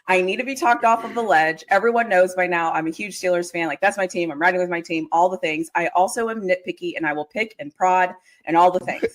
I need to be talked off of the ledge. Everyone knows by now I'm a huge Steelers fan. Like, that's my team. I'm riding with my team, all the things. I also am nitpicky, and I will pick and prod and all the things.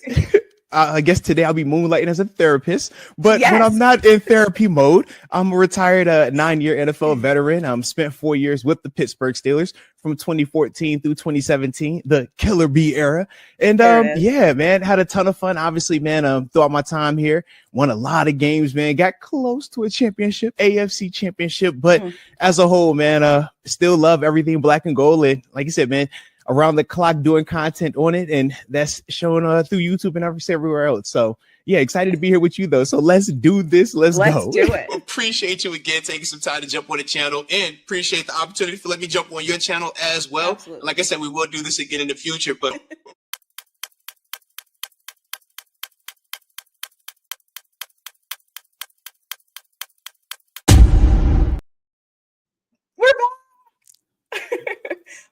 I guess today I'll be moonlighting as a therapist, but Yes. when I'm not in therapy mode, I'm a retired 9-year NFL veteran. Spent 4 years with the Pittsburgh Steelers from 2014 through 2017, the Killer Bee era. And yeah, man, had a ton of fun. Obviously, man, throughout my time here, won a lot of games, man, got close to a championship, AFC championship. But as a whole, man, still love everything black and gold. And like you said, man, around the clock doing content on it, and that's shown through YouTube and everywhere else. So yeah, excited to be here with you though. So let's do this. Let's go. Do it. Appreciate you again taking some time to jump on the channel, and appreciate the opportunity for letting me jump on your channel as well. Absolutely. Like I said, we will do this again in the future, but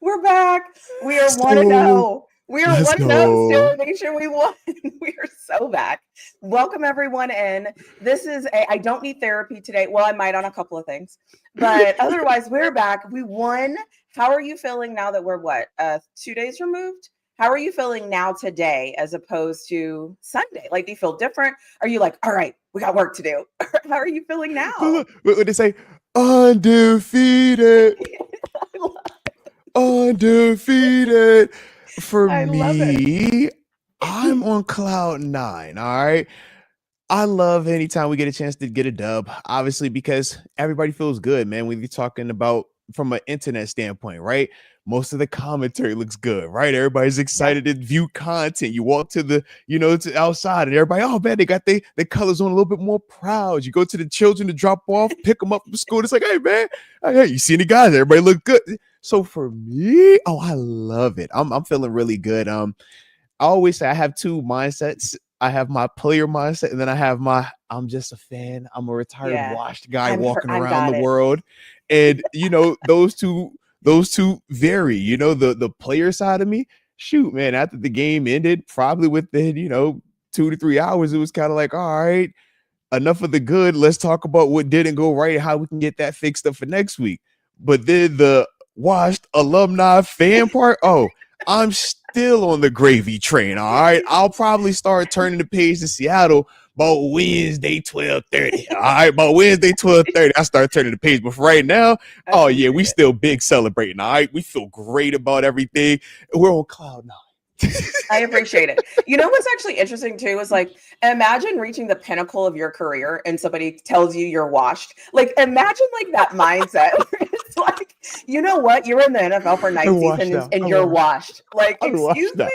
We're back. We are 1-0. We are 1-0. Steelers Nation. We won. We are so back. Welcome everyone in. This is I don't need therapy today. Well, I might on a couple of things, but otherwise we're back. We won. How are you feeling now that we're 2 days removed? How are you feeling now today as opposed to Sunday? Like, do you feel different? Are you like, all right, we got work to do? How are you feeling now? What they say? Undefeated. Undefeated. For me, I'm on cloud 9. All right. I love anytime we get a chance to get a dub, obviously, because everybody feels good, man. When you're talking about from an internet standpoint, right? Most of the commentary looks good, right? Everybody's excited to view content. You walk to the, to outside, and everybody, oh man, they got their colors on a little bit more proud. You go to the children to drop off, pick them up from school. It's like, hey man, hey, you see the guys? Everybody look good. So for me, I love it. I'm feeling really good. I always say I have two mindsets. I have my player mindset, and then I have I'm just a fan. I'm a retired washed guy walking around the world. And those two vary. The player side of me, shoot, man, after the game ended, probably within 2 to 3 hours, it was kind of like, all right, enough of the good. Let's talk about what didn't go right and how we can get that fixed up for next week. But then the washed alumni fan part, I'm still on the gravy train. All right, I'll probably start turning the page to Seattle about Wednesday 12:30. All right, about Wednesday 12:30, I start turning the page. But for right now, we still big celebrating. All right, we feel great about everything. We're on cloud 9. I appreciate it. You know what's actually interesting too is, like, imagine reaching the pinnacle of your career and somebody tells you you're washed. Like, imagine like that mindset. It's like, you know what? You're in the NFL for 9 seasons and you're washed. Like, excuse me.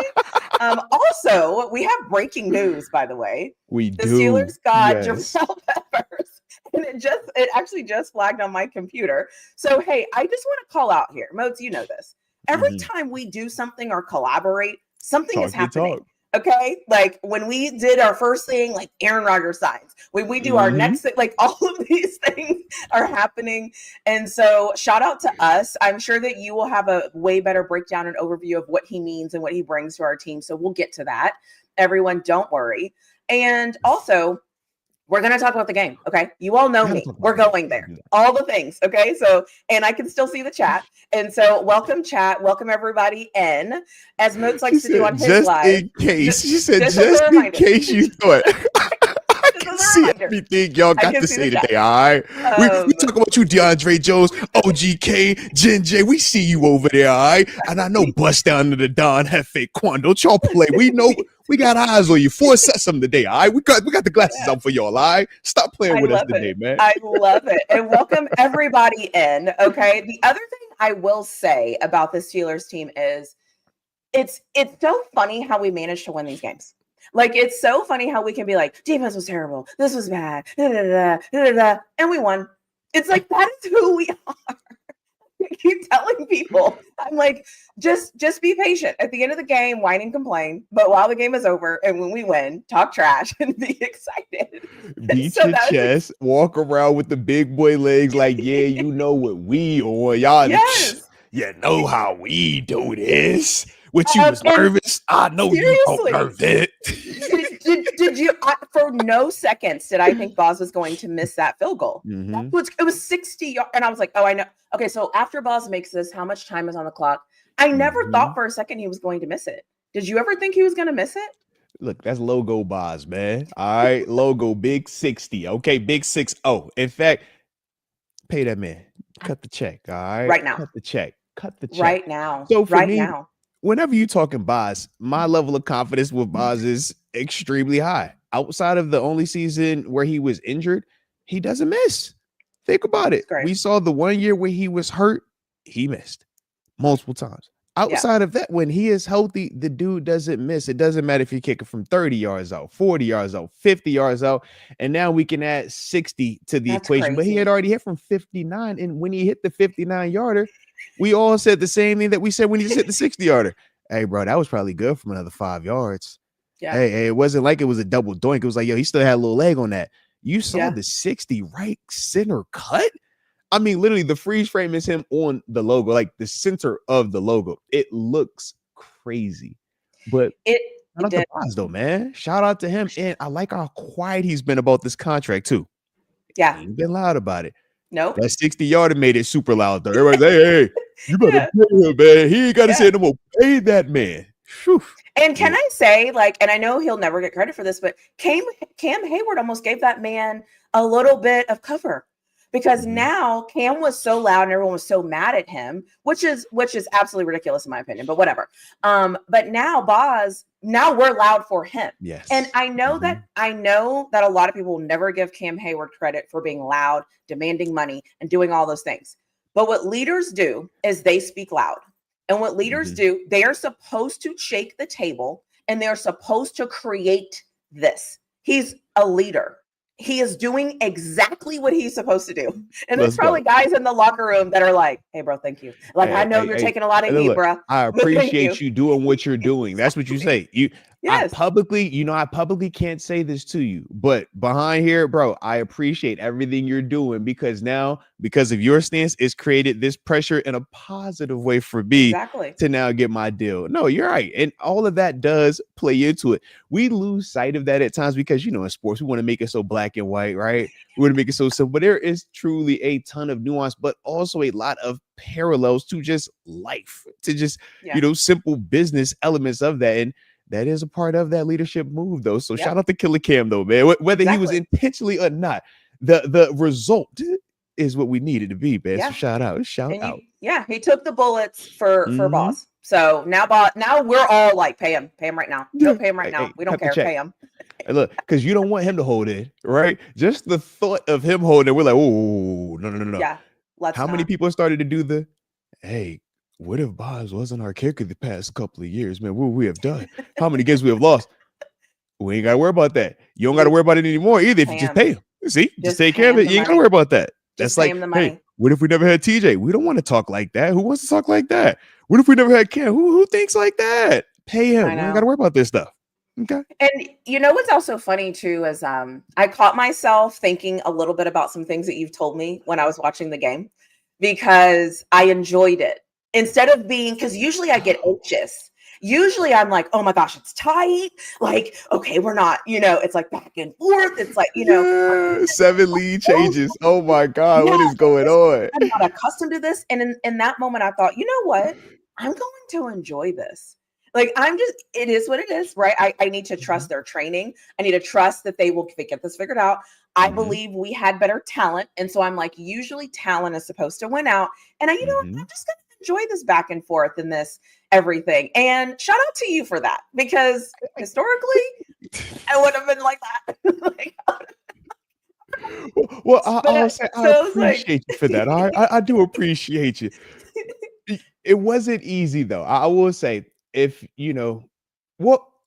Also, we have breaking news, by the way. The Steelers got Jabril Peppers, and it actually just flagged on my computer. So hey, I just want to call out here, Modes, you know this. Every time we do something or collaborate, something is happening. Okay. Like when we did our first thing, like Aaron Rodgers signs, when we do our next thing, like all of these things are happening. And so shout out to us. I'm sure that you will have a way better breakdown and overview of what he means and what he brings to our team. So we'll get to that. Everyone, don't worry. And also, we're going to talk about the game. Okay. You all know me. We're going there. All the things. Okay. So, and I can still see the chat. And so welcome chat. Welcome everybody in, as Moats likes to do on his live. Just in case. She said, just in case you thought. I can see everything y'all got to say today. All right. We talk about you, DeAndre Jones, OGK, Jen J. We see you over there. All right. And I know bust down to the Don Hefe Quan. Don't y'all play. We know. We got eyes on you. 4 sets them today, all right? We got the glasses on for y'all, all right? Stop playing with us today, man. I love it. And welcome everybody in, okay? The other thing I will say about the Steelers team is it's so funny how we managed to win these games. Like, it's so funny how we can be like, defense was terrible. This was bad. And we won. It's like, that is who we are. I keep telling people, I'm like, just be patient. At the end of the game, whine and complain. But while the game is over and when we win, talk trash and be excited. Beat your chest, walk around with the big boy legs like, yeah, you know what we on. Y'all, you know how we do this. Which you was nervous. I know you don't nervous. Did you? For no seconds did I think Boz was going to miss that field goal. Mhm. It was 60 yards, and I was like, oh, I know. Okay, so after Boz makes this, how much time is on the clock? I never thought for a second he was going to miss it. Did you ever think he was going to miss it? Look, that's logo Boz, man. All right, logo big 60. Okay, big 60. In fact, pay that man. Cut the check. All right, Right now. Cut the check. Cut the check. Right now. So for right me, now. whenever you talking Boz, my level of confidence with Boz is extremely high. Outside of the only season where he was injured, he doesn't miss. Think about it. Great. We saw the 1 year where he was hurt, he missed multiple times. Outside of that, when he is healthy, the dude doesn't miss. It doesn't matter if you're kicking from 30 yards out, 40 yards out, 50 yards out, and now we can add 60 to the equation. But he had already hit from 59, and when he hit the 59-yarder, we all said the same thing that we said when he just hit the 60-yarder. Hey, bro, that was probably good from another 5 yards. Yeah. Hey, it wasn't like it was a double doink. It was like, yo, he still had a little leg on that. You saw the 60 right center cut? I mean, literally, the freeze frame is him on the logo, like the center of the logo. It looks crazy. But shout out to Boz, though, man. Shout out to him. And I like how quiet he's been about this contract, too. Yeah. He ain't been loud about it. Nope. That 60-yarder made it super loud, though. Everybody's like, hey, you better pay him, man. He ain't got to say no more. Pay that man. Whew. And can I say, like, and I know he'll never get credit for this, but Cam Hayward almost gave that man a little bit of cover. Because now Cam was so loud and everyone was so mad at him, which is absolutely ridiculous in my opinion, but whatever. But now Boz, now we're loud for him. Yes. And I know that a lot of people will never give Cam Hayward credit for being loud, demanding money, and doing all those things. But what leaders do is they speak loud. And what leaders do, they are supposed to shake the table and they're supposed to create this. He's a leader. He is doing exactly what he's supposed to do. And there's probably guys in the locker room that are like, hey, bro, thank you. Like, I know you're taking a lot of heat, bro. I appreciate you doing what you're doing. That's what you say. Yes. I publicly can't say this to you, but behind here, bro, I appreciate everything you're doing because now, because of your stance, it's created this pressure in a positive way for me to now get my deal. No, you're right. And all of that does play into it. We lose sight of that at times because, in sports, we want to make it so black and white, right? We want to make it so simple, but there is truly a ton of nuance, but also a lot of parallels to just life, to just, simple business elements of that. And that is a part of that leadership move, though. So shout out to Killer Cam, though, man. Whether he was intentionally or not, the result is what we needed to be, man. So shout out. He took the bullets for Boz. So now we're all like, pay him right now. Don't pay him right now. We don't care. Pay him. Hey, look, because you don't want him to hold it, right? Just the thought of him holding it, we're like, oh, no. Yeah. How many people started to do hey, what if Boz wasn't our kicker the past couple of years, man? What would we have done? How many games we have lost? We ain't got to worry about that. You don't got to worry about it anymore either if you just pay him. See, just take care of it. You ain't got to worry about that. That's like, hey, what if we never had TJ? We don't want to talk like that. Who wants to talk like that? What if we never had Cam? Who thinks like that? Pay him. We ain't got to worry about this stuff. Okay. And what's also funny too is I caught myself thinking a little bit about some things that you've told me when I was watching the game because I enjoyed it. Instead of because usually I get anxious. Usually I'm like, oh my gosh, it's tight. Like, okay, we're not, it's like back and forth. It's like, 7 lead changes. Oh my God, what is going on? I'm not accustomed to this. And in that moment, I thought, you know what? I'm going to enjoy this. Like, it is what it is, right? I need to trust their training. I need to trust that they get this figured out. I believe we had better talent. And so I'm like, usually talent is supposed to win out. And I'm just going to enjoy this back and forth and this everything. And shout out to you for that, because historically, I would have been like that. Well, I appreciate you for that. I do appreciate you. It wasn't easy, though. I will say,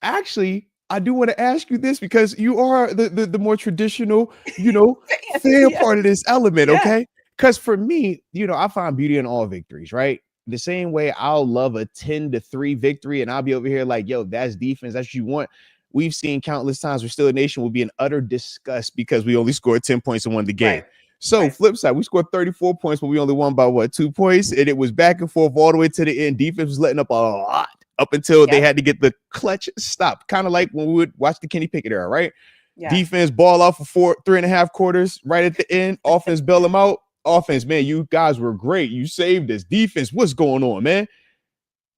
actually, I do want to ask you this because you are the more traditional, fan part of this element, okay? Because for me, I find beauty in all victories, right? The same way I'll love a 10-3 victory and I'll be over here like, yo, that's defense. That's what you want. We've seen countless times where Steelers Nation will be in utter disgust because we only scored 10 points and won the game. Right. So flip side, we scored 34 points, but we only won by 2 points? And it was back and forth all the way to the end. Defense was letting up a lot up until they had to get the clutch stop. Kind of like when we would watch the Kenny Pickett era, right? Yeah. Defense ball out for 3.5 quarters. Right at the end, offense bail them out. Offense, man, you guys were great. You saved us. Defense, what's going on, man?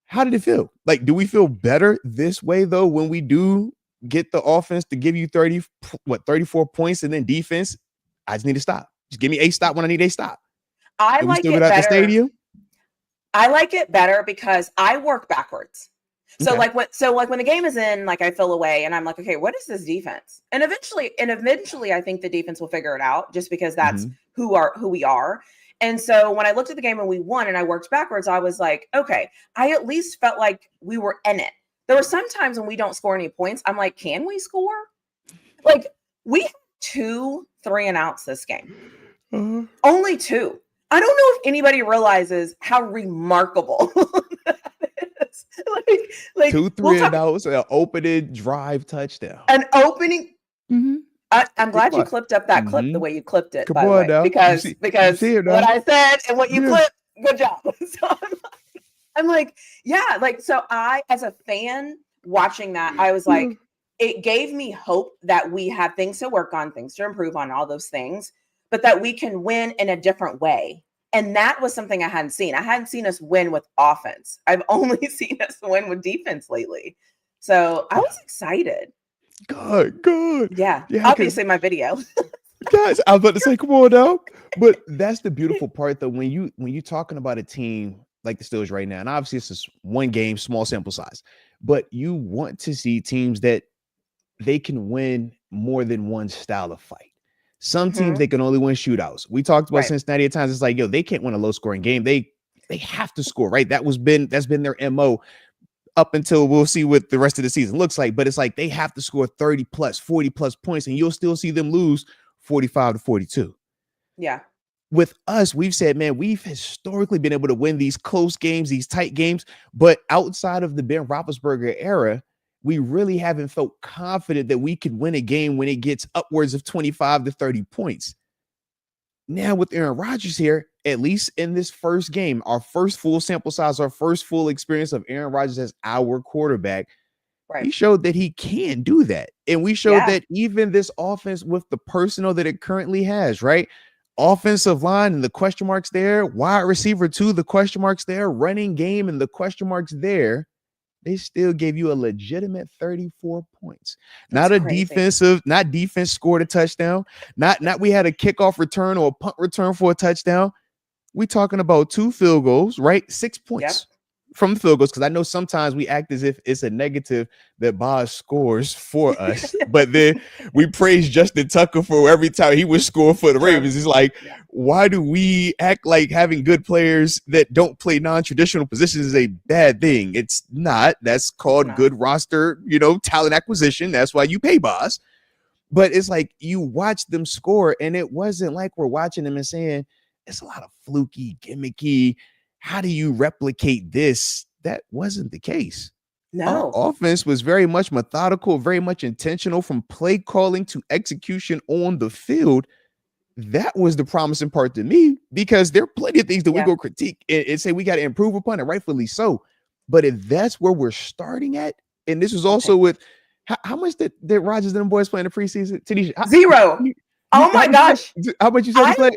How did it feel? Like, do we feel better this way, though, when we do get the offense to give you 34 points, and then defense, I just need to stop. Just give me a stop when I need a stop. I like it better. The stadium? I like it better because I work backwards. So like when the game is in, like I feel away and I'm like, okay, what is this defense? And eventually I think the defense will figure it out just because that's who we are. And so when I looked at the game and we won and I worked backwards, I was like, okay, I at least felt like we were in it. There were some times when we don't score any points. I'm like, can we score? Like we had 2 3-and-outs this game. Only 2. I don't know if anybody realizes how remarkable that is. Like 2 3-and-outs, an opening drive touchdown. An opening. I'm glad you clipped up that clip the way you clipped it, by the way, because what I said and what you clipped, good job. So I'm like, yeah, like, so I, as a fan watching that, I was like, it gave me hope that we have things to work on, things to improve on, all those things, but that we can win in a different way. And that was something I hadn't seen. I hadn't seen us win with offense. I've only seen us win with defense lately. So I was excited. Good. Yeah. Obviously my video. Guys, I was about to say, come on now. But that's the beautiful part, though, when you're talking about a team like the Steelers right now, and obviously it's just one game, small sample size, but you want to see teams that they can win more than one style of fight. Some teams, they can only win shootouts. We talked about Cincinnati at times. It's like, yo, they can't win a low scoring game. They have to score, right? That's been their MO up until we'll see what the rest of the season looks like. But it's like they have to score 30 plus, 40 plus points, and you'll still see them lose 45-42. Yeah. With us, we've said, man, we've historically been able to win these close games, these tight games. But outside of the Ben Roethlisberger era, we really haven't felt confident that we could win a game when it gets upwards of 25 to 30 points. Now with Aaron Rodgers here, at least in this first game, our first full sample size, our first full experience of Aaron Rodgers as our quarterback, he showed that he can do that. And we showed that even this offense with the personnel that it currently has, right? Offensive line and the question marks there, wide receiver 2, the question marks there, running game and the question marks there, they still gave you a legitimate 34 points. Not defense scored a touchdown. Not we had a kickoff return or a punt return for a touchdown. We talking about 2 field goals, right? 6 points from the field goals, because I know sometimes we act as if it's a negative that Boz scores for us, but then we praise Justin Tucker for every time he would score for the Ravens. It's like, why do we act like having good players that don't play non-traditional positions is a bad thing? It's not. That's called good roster, talent acquisition. That's why you pay Boz. But it's like you watch them score, and it wasn't like we're watching them and saying, it's a lot of fluky, gimmicky. How do you replicate this? That wasn't the case. No. Our offense was very much methodical, very much intentional from play calling to execution on the field. That was the promising part to me, because there are plenty of things that we go critique and say we got to improve upon, and rightfully so. But if that's where we're starting at, and this was also with how much did Rodgers and them boys play in the preseason? Tanisha, 0. Oh my gosh. How much you said he played?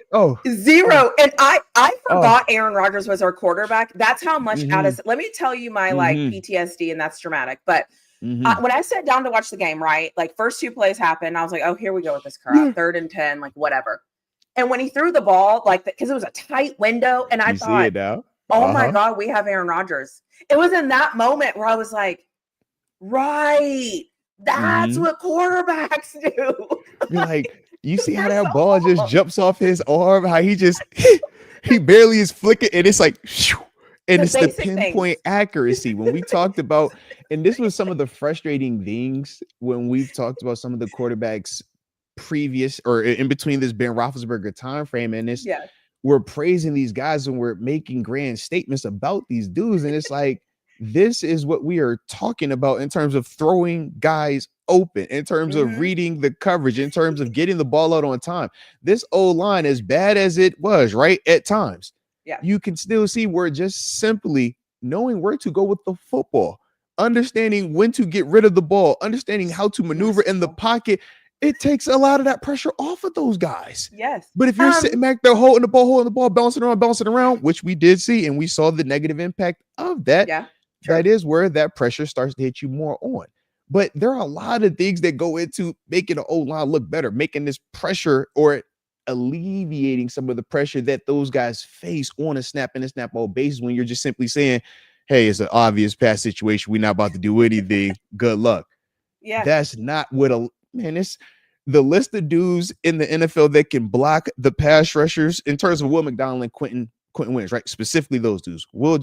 0. And I forgot Aaron Rodgers was our quarterback. That's how much let me tell you my like PTSD, and that's dramatic. But when I sat down to watch the game, right, like first 2 plays happened, I was like, oh, here we go with this crap. 3rd and 10, like whatever. And when he threw the ball, like, because it was a tight window, and I thought, oh my God, we have Aaron Rodgers. It was in that moment where I was like, right, that's what quarterbacks do. You're like, you see how that ball just jumps off his arm, how he just, he barely is flicking, and it's like, and it's the pinpoint accuracy. When we talked about, and this was some of the frustrating things when we've talked about some of the quarterbacks previous or in between this Ben Roethlisberger time frame, and this, we're praising these guys and we're making grand statements about these dudes, and it's like, this is what we are talking about in terms of throwing guys open, in terms of reading the coverage, in terms of getting the ball out on time. This O-line, as bad as it was, right, at times, you can still see we're just simply knowing where to go with the football. understanding when to get rid of the ball, understanding how to maneuver in the pocket. It takes a lot of that pressure off of those guys. Yes. But if you're sitting back there holding the ball, bouncing around, which we did see, and we saw the negative impact of that, that is where that pressure starts to hit you more on. But there are a lot of things that go into making the O-line look better, making this pressure or alleviating some of the pressure that those guys face on a snap and a snap all basis when you're just simply saying, hey, it's an obvious pass situation. We're not about to do anything. Good luck. Yeah. That's not what it's the list of dudes in the NFL that can block the pass rushers in terms of Will McDonald and Quentin Williams, right? Specifically those dudes, Will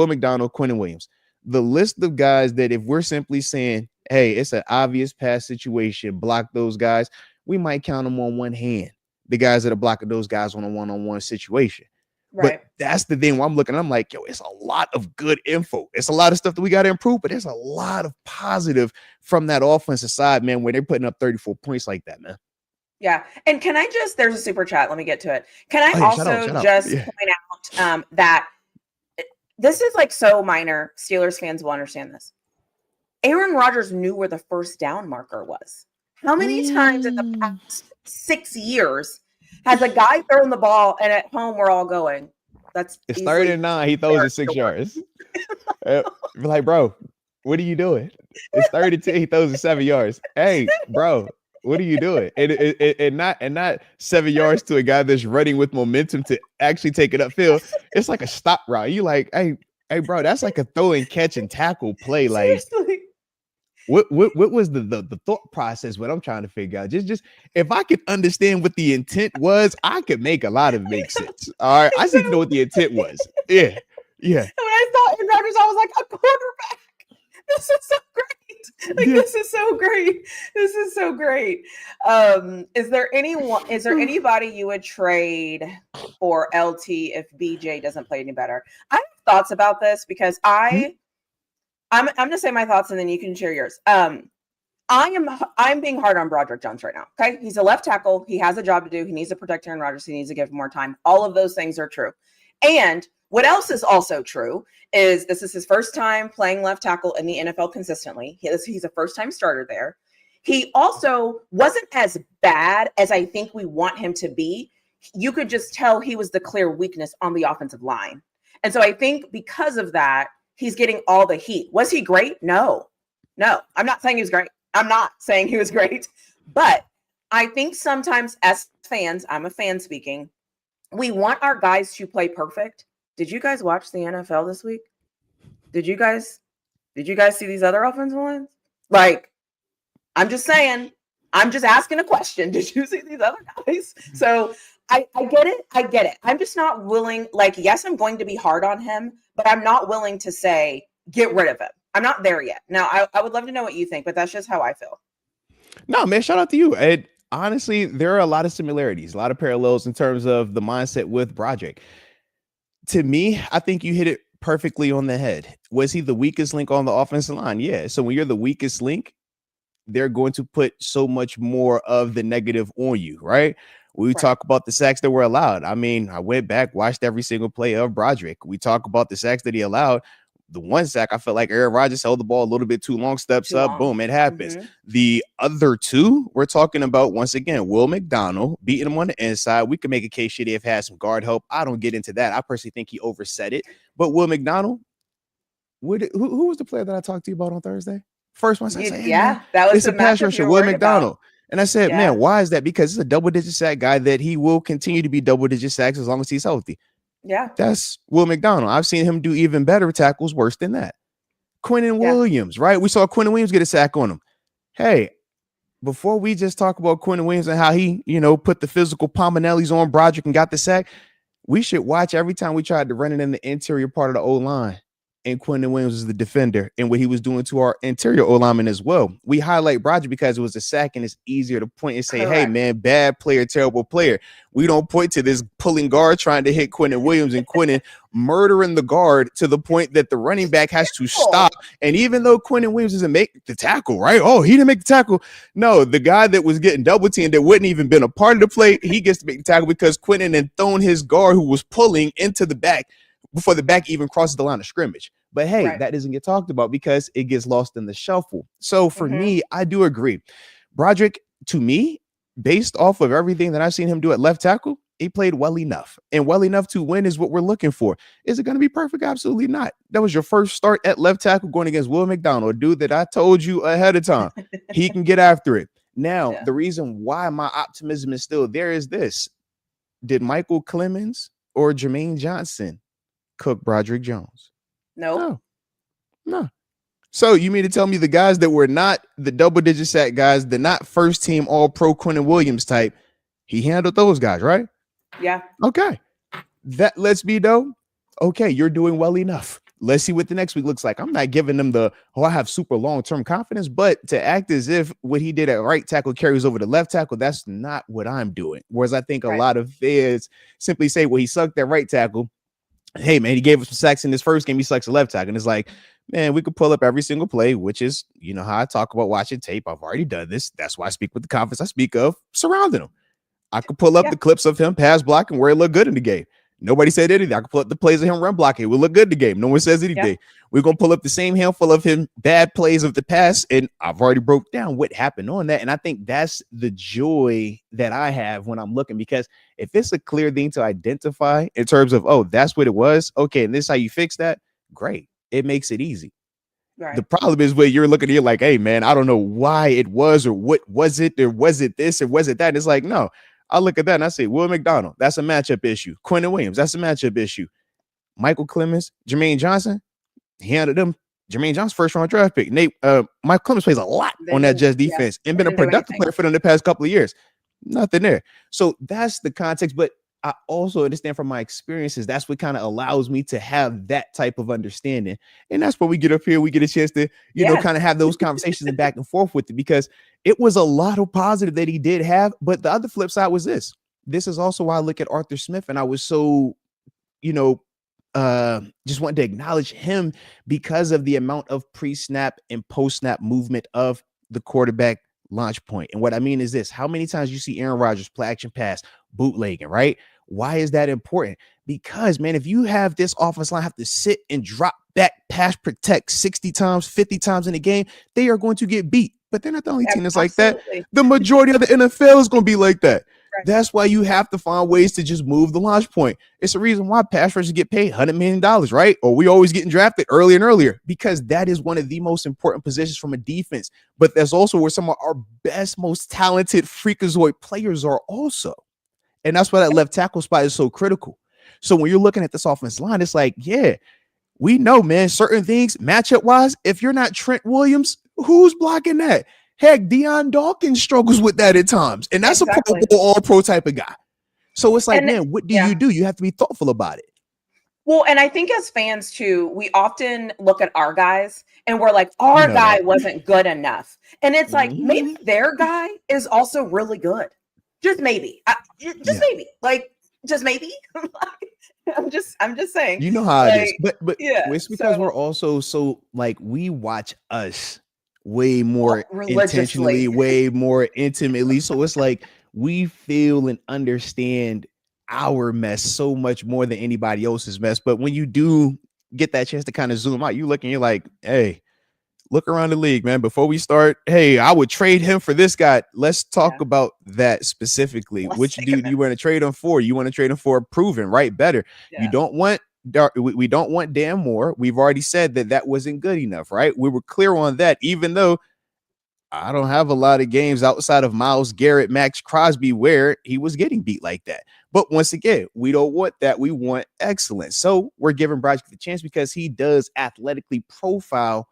McDonald, Quentin Williams. The list of guys that if we're simply saying, hey, it's an obvious pass situation, block those guys, we might count them on one hand. The guys that are blocking those guys on a one-on-one situation. Right. But that's the thing where I'm like, yo, it's a lot of good info. It's a lot of stuff that we got to improve, but there's a lot of positive from that offensive side, man, where they're putting up 34 points like that, man. Yeah. And can I there's a super chat. Let me get to it. Can I point out that this is like so minor. Steelers fans will understand this. Aaron Rodgers knew where the first down marker was. How many times in the past 6 years has a guy thrown the ball and at home we're all going, it's 39. He throws it 6 yards. Like, bro, what are you doing? It's 32. He throws it 7 yards. Hey, bro, what are you doing? And not 7 yards to a guy that's running with momentum to actually take it upfield. It's like a stop route. You like, hey, bro, that's like a throw and catch and tackle play. Like, seriously. What was the thought process? What I'm trying to figure out. Just if I could understand what the intent was, I could make a lot of it make sense. All right, I just need to know what the intent was. Yeah. When I saw Aaron Rodgers, I was like, a quarterback. This is so great. Like, this is so great. This is so great. Is there anybody you would trade for LT if BJ doesn't play any better? I have thoughts about this because I'm going to say my thoughts and then you can share yours. I'm being hard on Broderick Jones right now. Okay. He's a left tackle. He has a job to do. He needs to protect Aaron Rodgers. He needs to give him more time. All of those things are true. And what else is also true is this is his first time playing left tackle in the NFL consistently. He's a first time starter there. He also wasn't as bad as I think we want him to be. You could just tell he was the clear weakness on the offensive line. And so I think because of that, he's getting all the heat. Was he great? No. I'm not saying he was great. But I think sometimes as fans, I'm a fan speaking, we want our guys to play perfect. Did you guys watch the NFL this week? Did you guys see these other offensive lines? Like, I'm just saying, I'm just asking a question. Did you see these other guys? So I get it. I'm just not willing, like, yes, I'm going to be hard on him, but I'm not willing to say, get rid of him. I'm not there yet. Now, I would love to know what you think, but that's just how I feel. No, man, shout out to you. And honestly, there are a lot of similarities, a lot of parallels in terms of the mindset with Broderick. To me, I think you hit it perfectly on the head. Was he the weakest link on the offensive line? Yeah. So when you're the weakest link, they're going to put so much more of the negative on you, right? We talk about the sacks that were allowed. I mean, I went back, watched every single play of Broderick. We talk about the sacks that he allowed. The one sack, I felt like Aaron Rodgers held the ball a little bit too long, steps up, boom, it happens. Mm-hmm. The other two, we're talking about, once again, Will McDonald beating him on the inside. We can make a case should he have had some guard help. I don't get into that. I personally think he overset it. But Will McDonald, who was the player that I talked to you about on Thursday? First one. That was it's a pass rusher, Will McDonald. And I said, man, why is that? Because it's a double-digit sack guy that he will continue to be double-digit sacks as long as he's healthy. Yeah. That's Will McDonald. I've seen him do even better tackles worse than that. Quentin Williams, right? We saw Quentin Williams get a sack on him. Hey, before we just talk about Quentin Williams and how he, put the physical Pominellis on Broderick and got the sack, we should watch every time we tried to run it in the interior part of the O-line. And Quentin Williams is the defender and what he was doing to our interior O-lineman as well. We highlight Broderick because it was a sack and it's easier to point and say, hey, man, bad player, terrible player. We don't point to this pulling guard trying to hit Quentin Williams and Quentin murdering the guard to the point that the running back has to stop. And even though Quentin Williams doesn't make the tackle, right? Oh, he didn't make the tackle. No, the guy that was getting double teamed that wouldn't even been a part of the play, he gets to make the tackle because Quentin had thrown his guard who was pulling into the back. before the back even crosses the line of scrimmage. But hey, Right. that doesn't get talked about because it gets lost in the shuffle. So for Mhm. me, I do agree. Broderick, to me, based off of everything that I've seen him do at left tackle, he played well enough. And well enough to win is what we're looking for. Is it going to be perfect? Absolutely not. That was your first start at left tackle going against Will McDonald, a dude that I told you ahead of time. He can get after it. Now, Yeah. the reason why my optimism is still there is this. Did Michael Clemens or Jermaine Johnson cook Broderick Jones? Nope. No. So you mean to tell me the guys that were not the double-digit sack guys, the not first-team All-Pro Quentin Williams type, he handled those guys, right? Yeah. Okay. That lets me know, okay, you're doing well enough. Let's see what the next week looks like. I'm not giving them I have super long-term confidence, but to act as if what he did at right tackle carries over to left tackle, that's not what I'm doing. Whereas I think a lot of fans simply say, well, he sucked at right tackle. Hey, man, he gave us some sacks in this first game. He sucks at left tackle. And it's like, man, we could pull up every single play, which is, how I talk about watching tape. I've already done this. That's why I speak with the confidence I speak of surrounding him. I could pull up the clips of him pass blocking where it looked good in the game. Nobody said anything. I could pull up the plays of him run blocking. It will look good in the game. No one says anything. We're going to pull up the same handful of him bad plays of the past, and I've already broke down what happened on that. And I think that's the joy that I have when I'm looking, because if it's a clear thing to identify in terms of, oh, that's what it was, okay, and this is how you fix that, great. It makes it easy. Right. The problem is when you're looking at it like, hey, man, I don't know why it was, or what was it, or was it this, or was it that? And it's like, no. I look at that and I say, Will McDonald, that's a matchup issue. Quentin Williams, that's a matchup issue. Michael Clemens, Jermaine Johnson, he handled them. Jermaine Johnson, first round draft pick. Michael Clemens plays a lot on that Jets defense and been a productive player for them the past couple of years. Nothing there. So that's the context. But I also understand from my experiences, that's what kind of allows me to have that type of understanding. And that's when we get up here, we get a chance to, kind of have those conversations and back and forth with it, because it was a lot of positive that he did have. But the other flip side was this. This is also why I look at Arthur Smith, and I was so, just wanted to acknowledge him because of the amount of pre-snap and post-snap movement of the quarterback launch point. And what I mean is this: how many times you see Aaron Rodgers play action pass, bootlegging, right? Why is that important? Because, man, if you have this offensive line have to sit and drop back, pass protect 60 times, 50 times in a game, they are going to get beat. But they're not the only team that's like that. The majority of the NFL is going to be like that. Right. That's why you have to find ways to just move the launch point. It's the reason why pass rushers get paid $100 million, right? Or we always getting drafted earlier and earlier, because that is one of the most important positions from a defense. But that's also where some of our best, most talented freakazoid players are also. And that's why that left tackle spot is so critical. So when you're looking at this offensive line, it's like, yeah, we know, man, certain things matchup wise, if you're not Trent Williams, who's blocking that? Heck, Deion Dawkins struggles with that at times. And that's a Pro Bowl all-pro type of guy. So it's like, man, what do you do? You have to be thoughtful about it. Well, and I think as fans too, we often look at our guys and we're like, our guy wasn't good enough. And it's like, maybe their guy is also really good. Just maybe. Maybe. Like, just maybe. I'm just saying. You know how it is. But it's because we're also so, like, we watch us way more intentionally, way more intimately. So it's like we feel and understand our mess so much more than anybody else's mess. But when you do get that chance to kind of zoom out, you look and you're like, hey, look around the league, man. Before we start, hey, I would trade him for this guy. Let's talk about that specifically. Which dude you want to trade him for? You want to trade him for a proven, right? Better. Yeah. You don't want we don't want Dan Moore. We've already said that wasn't good enough, right? We were clear on that, even though I don't have a lot of games outside of Myles Garrett, Max Crosby, where he was getting beat like that. But once again, we don't want that. We want excellence. So we're giving Broderick the chance because he does athletically profile,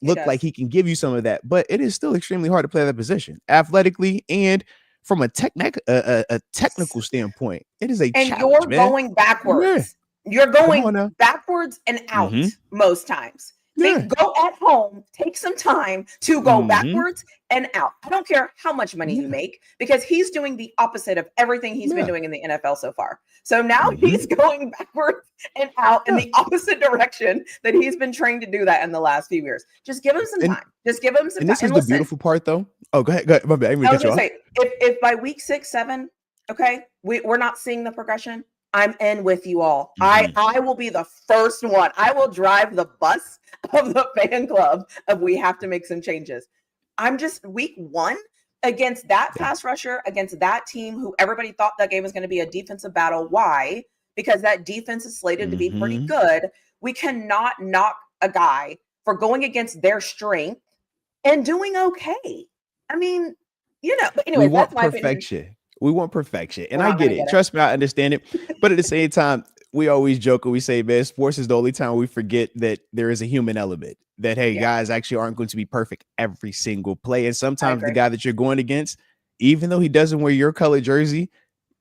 look like he can give you some of that. But it is still extremely hard to play that position athletically and from a technical standpoint. It is a challenge, you're going backwards. You're going backwards and out most times. Go at home, take some time to go backwards and out. I don't care how much money you make, because he's doing the opposite of everything he's been doing in the NFL so far. So now he's going backwards and out in the opposite direction that he's been trained to do that in the last few years. Just give him some time. Just give him some time. This is the beautiful part, though. Oh, go ahead. Go ahead. My bad. I was going to say, if by week 6, 7, okay, we're not seeing the progression, I'm in with you all. Mhm. I will be the first one. I will drive the bus of the fan club of we have to make some changes. I'm just week 1 against that pass rusher, against that team who everybody thought that game was going to be a defensive battle. Why? Because that defense is slated to be pretty good. We cannot knock a guy for going against their strength and doing okay. I mean, but anyway, We want that's my opinion. perfection. We want perfection. And We're I not get gonna it. get it. Trust me, I understand it. But at the same time, we always joke and we say, man, sports is the only time we forget that there is a human element. That, hey, guys actually aren't going to be perfect every single play. And sometimes the guy that you're going against, even though he doesn't wear your color jersey,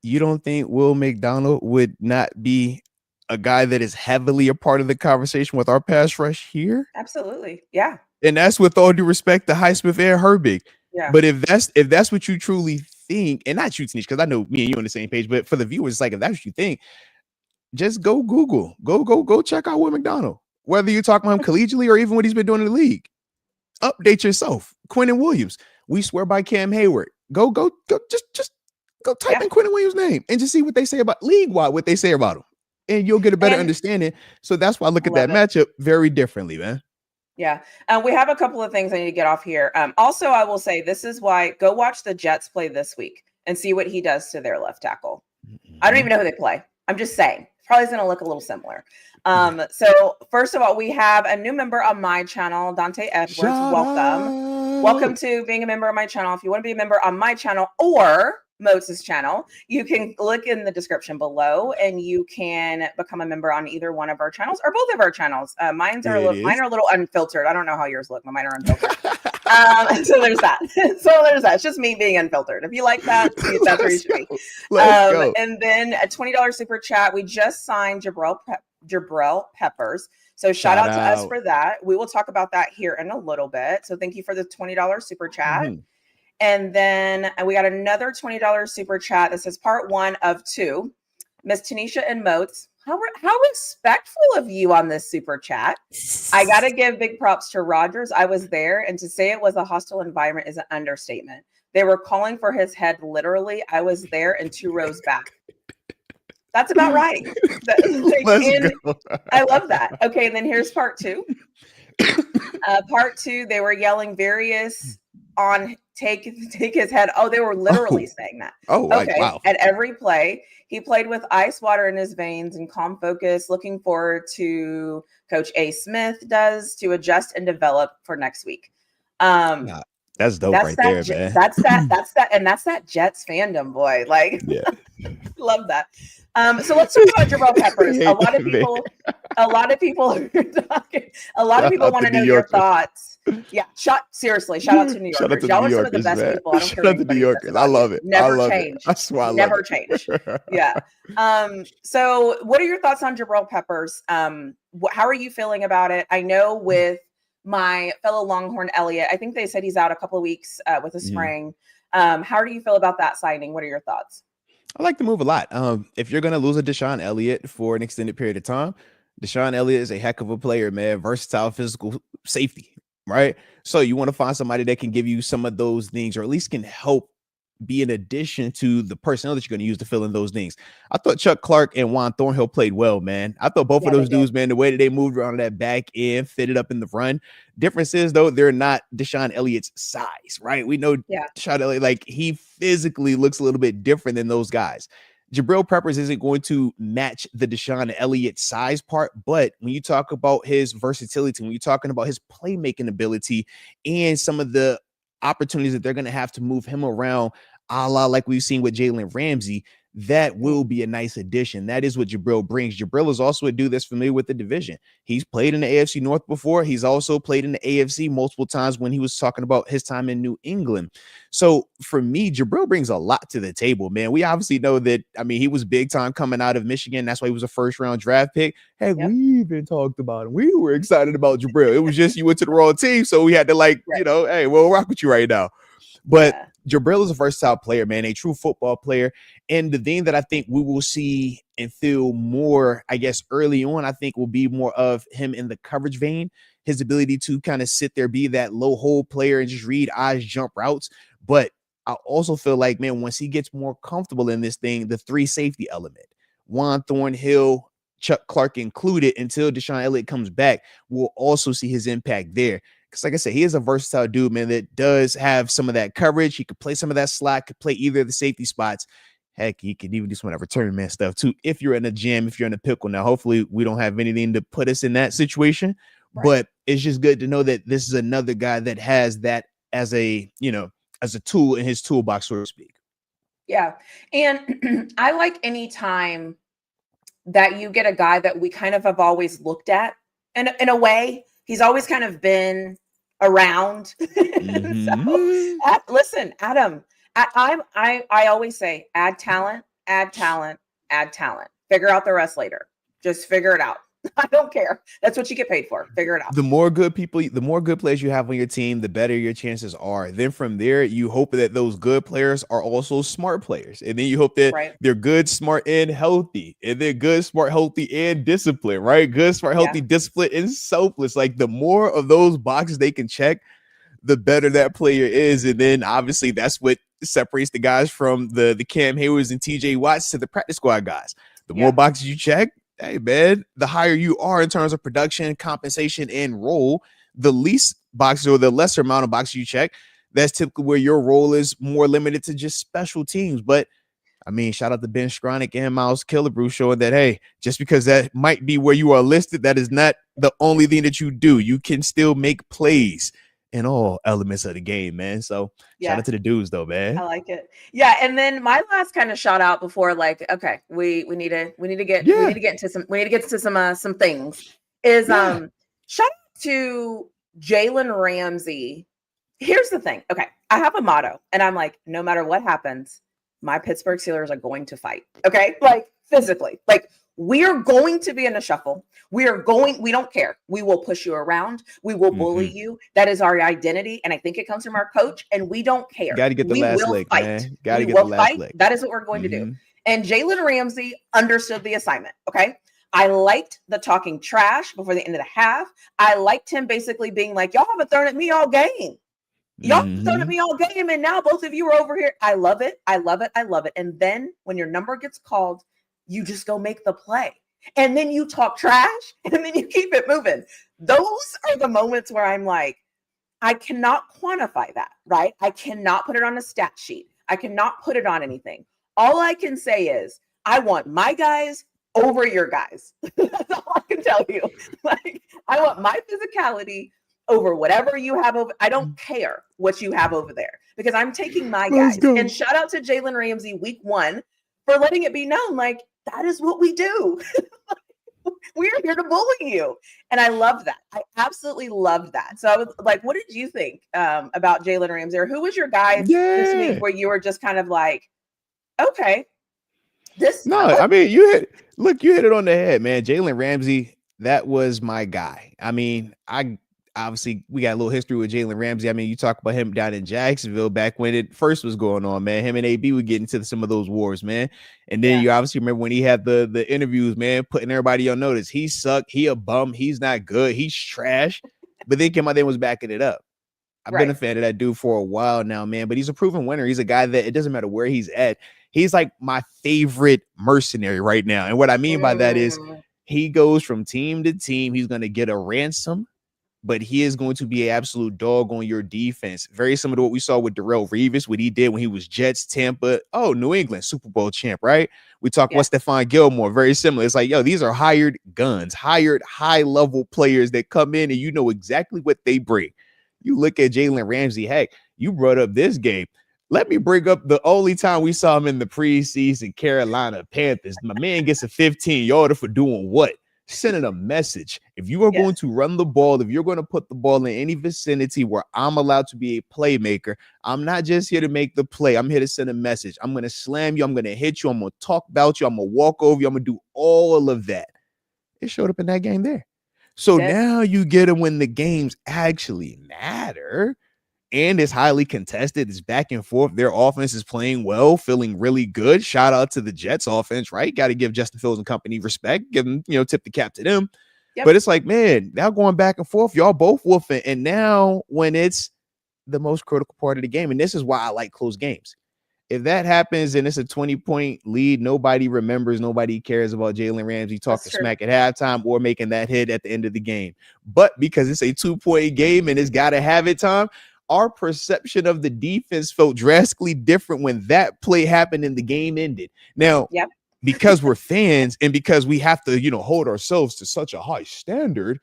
you don't think Will McDonald would not be a guy that is heavily a part of the conversation with our pass rush here? Absolutely. Yeah. And that's with all due respect to Highsmith and Herbig. Yeah. But if that's what you truly think, and not you, Tanish, because I know me and you on the same page, but for the viewers, it's like if that's what you think, just go Google, go check out Will McDonald. Whether you're talking about him collegially or even what he's been doing in the league, update yourself. Quentin Williams, we swear by Cam Hayward. Go, just go type in Quentin Williams' name and just see what they say about league-wide, what they say about him, and you'll get a better understanding. So that's why I look at that matchup very differently, man. Yeah. We have a couple of things I need to get off here. Also, I will say this is why go watch the Jets play this week and see what he does to their left tackle. I don't even know who they play. I'm just saying. Probably going to look a little similar. So first of all, we have a new member on my channel, Dante Edwards. Welcome to being a member of my channel. If you want to be a member on my channel or Moats' channel, you can look in the description below and you can become a member on either one of our channels or both of our channels. Mine are a little unfiltered. I don't know how yours look, but mine are unfiltered. So there's that. It's just me being unfiltered. If you like that, that's where you should be. And then a $20 super chat. We just signed Jabril Peppers. So shout out to us for that. We will talk about that here in a little bit. So thank you for the $20 super chat. And then we got another $20 super chat. This is part 1 of 2. Miss Tanisha and Moats, how respectful of you on this super chat. I got to give big props to Rogers. I was there, and to say it was a hostile environment is an understatement. They were calling for his head literally. I was there and 2 rows back. That's about right. I love that. Okay, and then here's part 2. Part 2, they were yelling various on take his head. Oh, they were literally saying that. Okay. Wow. At every play, he played with ice water in his veins and calm focus. Looking forward to Coach A. Smith does to adjust and develop for next week. That's dope right there, man. That's that Jets fandom, boy. Like, love that. So let's talk about Jabril Peppers. A lot of people want to know your thoughts. Yeah, shout out to New Yorkers. Y'all are some of the best people. I don't care. Shout out to New Yorkers. I love it. Never change. I swear I love it. Never change. Yeah. So what are your thoughts on Jabril Peppers? How are you feeling about it? I know with my fellow Longhorn Elliott, I think they said he's out a couple of weeks with a sprain. How do you feel about that signing? What are your thoughts? I like the move a lot. If you're going to lose a Deshaun Elliott for an extended period of time, Deshaun Elliott is a heck of a player, man. Versatile physical safety, right? So you want to find somebody that can give you some of those things, or at least can help be an addition to the personnel that you're going to use to fill in those things. I thought Chuck Clark and Juan Thornhill played well, man. I thought both of those dudes, man, the way that they moved around that back end, fitted up in the run. Difference is, though, they're not Deshaun Elliott's size, right? We know Deshaun Elliott, like, he physically looks a little bit different than those guys. Jabril Peppers isn't going to match the Deshaun Elliott size part, but when you talk about his versatility, when you're talking about his playmaking ability and some of the opportunities that they're going to have to move him around, a la like we've seen with Jalen Ramsey, that will be a nice addition. That is what Jabril brings. Jabril is also a dude that's familiar with the division. He's played in the AFC North before. He's also played in the AFC multiple times when he was talking about his time in New England. So for me, Jabril brings a lot to the table, man. We obviously know that, I mean, he was big time coming out of Michigan. That's why he was a first round draft pick. Hey, we even talked about him. We were excited about Jabril. It was just you went to the wrong team, so we had to hey, we'll rock with you right now. But Jabril is a versatile player, man, a true football player. And the thing that I think we will see and feel more, I guess, early on, I think will be more of him in the coverage vein, his ability to kind of sit there, be that low hole player and just read eyes jump routes. But I also feel like, man, once he gets more comfortable in this thing, the 3 safety element, Juan Thornhill, Chuck Clark included, until Deshaun Elliott comes back, we'll also see his impact there. Because like I said, he is a versatile dude, man, that does have some of that coverage. He could play some of that slot, could play either of the safety spots. Heck, he could even do some of that return man stuff too. If you're in a jam, if you're in a pickle. Now, hopefully we don't have anything to put us in that situation, but it's just good to know that this is another guy that has that as a, as a tool in his toolbox, so to speak. Yeah. And I like any time that you get a guy that we kind of have always looked at, and in a way, he's always kind of been around. So, listen, Adam, I always say, add talent, add talent, add talent. Figure out the rest later. Just figure it out. I don't care. That's what you get paid for. Figure it out. The more good players you have on your team, the better your chances are. Then from there, you hope that those good players are also smart players. And then you hope that they're good, smart, and healthy. And they're good, smart, healthy, and disciplined, right? Good, smart, healthy, disciplined, and selfless. Like the more of those boxes they can check, the better that player is. And then obviously that's what separates the guys from the Cam Haywards and TJ Watts to the practice squad guys. The more boxes you check, hey, man, the higher you are in terms of production, compensation, and role, the least boxes or the lesser amount of boxes you check, that's typically where your role is more limited to just special teams. But I mean, shout out to Ben Skronik and Miles Killebrew showing that, hey, just because that might be where you are listed, that is not the only thing that you do. You can still make plays in all elements of the game, man. So shout out to the dudes though, man. I like it. Yeah. And then my last kind of shout out before, like, okay, we need to get to some things is shout out to Jalen Ramsey. Here's the thing. Okay. I have a motto and I'm like, no matter what happens, my Pittsburgh Steelers are going to fight. Okay. Like physically, like we are going to be in a shuffle. We don't care. We will push you around. We will bully you. That is our identity. And I think it comes from our coach and we don't care. Got to get the last leg, man. Got to get the last leg. That is what we're going to do. And Jalen Ramsey understood the assignment. Okay. I liked the talking trash before the end of the half. I liked him basically being like, y'all haven't thrown at me all game. Y'all thrown at me all game. And now both of you are over here. I love it. I love it. I love it. And then when your number gets called, you just go make the play. And then you talk trash and then you keep it moving. Those are the moments where I'm like, I cannot quantify that, right? I cannot put it on a stat sheet. I cannot put it on anything. All I can say is I want my guys over your guys. That's all I can tell you. Like, I want my physicality over whatever you have over. I don't care what you have over there because I'm taking my guys. And shout out to Jalen Ramsey week 1 for letting it be known, like, that is what we do. We're here to bully you. And I love that. I absolutely love that. So I was like, what did you think about Jalen Ramsey? Or who was your guy this week where you were just kind of like, okay, I mean, you hit it on the head, man. Jalen Ramsey, that was my guy. I mean, obviously we got a little history with Jalen Ramsey. I mean, you talk about him down in Jacksonville back when it first was going on, man. Him and AB would get into some of those wars, man. And then you obviously remember when he had the interviews, man, putting everybody on notice. He sucked. He a bum. He's not good. He's trash. But then came out there and was backing it up. I've been a fan of that dude for a while now, man. But he's a proven winner. He's a guy that it doesn't matter where he's at. He's like my favorite mercenary right now. And what I mean by that is he goes from team to team. He's going to get a ransom, but he is going to be an absolute dog on your defense. Very similar to what we saw with Darrelle Revis, what he did when he was Jets, Tampa, New England, Super Bowl champ, right? We talk about Stephon Gilmore, very similar. It's like, these are hired guns, hired high-level players that come in and you know exactly what they bring. You look at Jalen Ramsey, heck, you brought up this game. Let me bring up the only time we saw him in the preseason Carolina Panthers. My man gets a 15-yarder for doing what? Sending a message. If you are going to run the ball, if you're going to put the ball in any vicinity where I'm allowed to be a playmaker, I'm not just here to make the play. I'm here to send a message. I'm going to slam you. I'm going to hit you. I'm going to talk about you. I'm going to walk over you. I'm going to do all of that. It showed up in that game there. So now you get it when the games actually matter. And it's highly contested. It's back and forth. Their offense is playing well, feeling really good. Shout out to the Jets offense, right? Got to give Justin Fields and company respect. Give them, tip the cap to them. But it's like, man, now going back and forth, y'all both wolfing. And now when it's the most critical part of the game, and this is why I like close games. if that happens and it's a 20-point lead, nobody remembers, nobody cares about Jalen Ramsey talking smack at halftime or making that hit at the end of the game. But because it's a 2-point game and it's got to have it time, our perception of the defense felt drastically different when that play happened and the game ended. Now, because we're fans and because we have to, hold ourselves to such a high standard,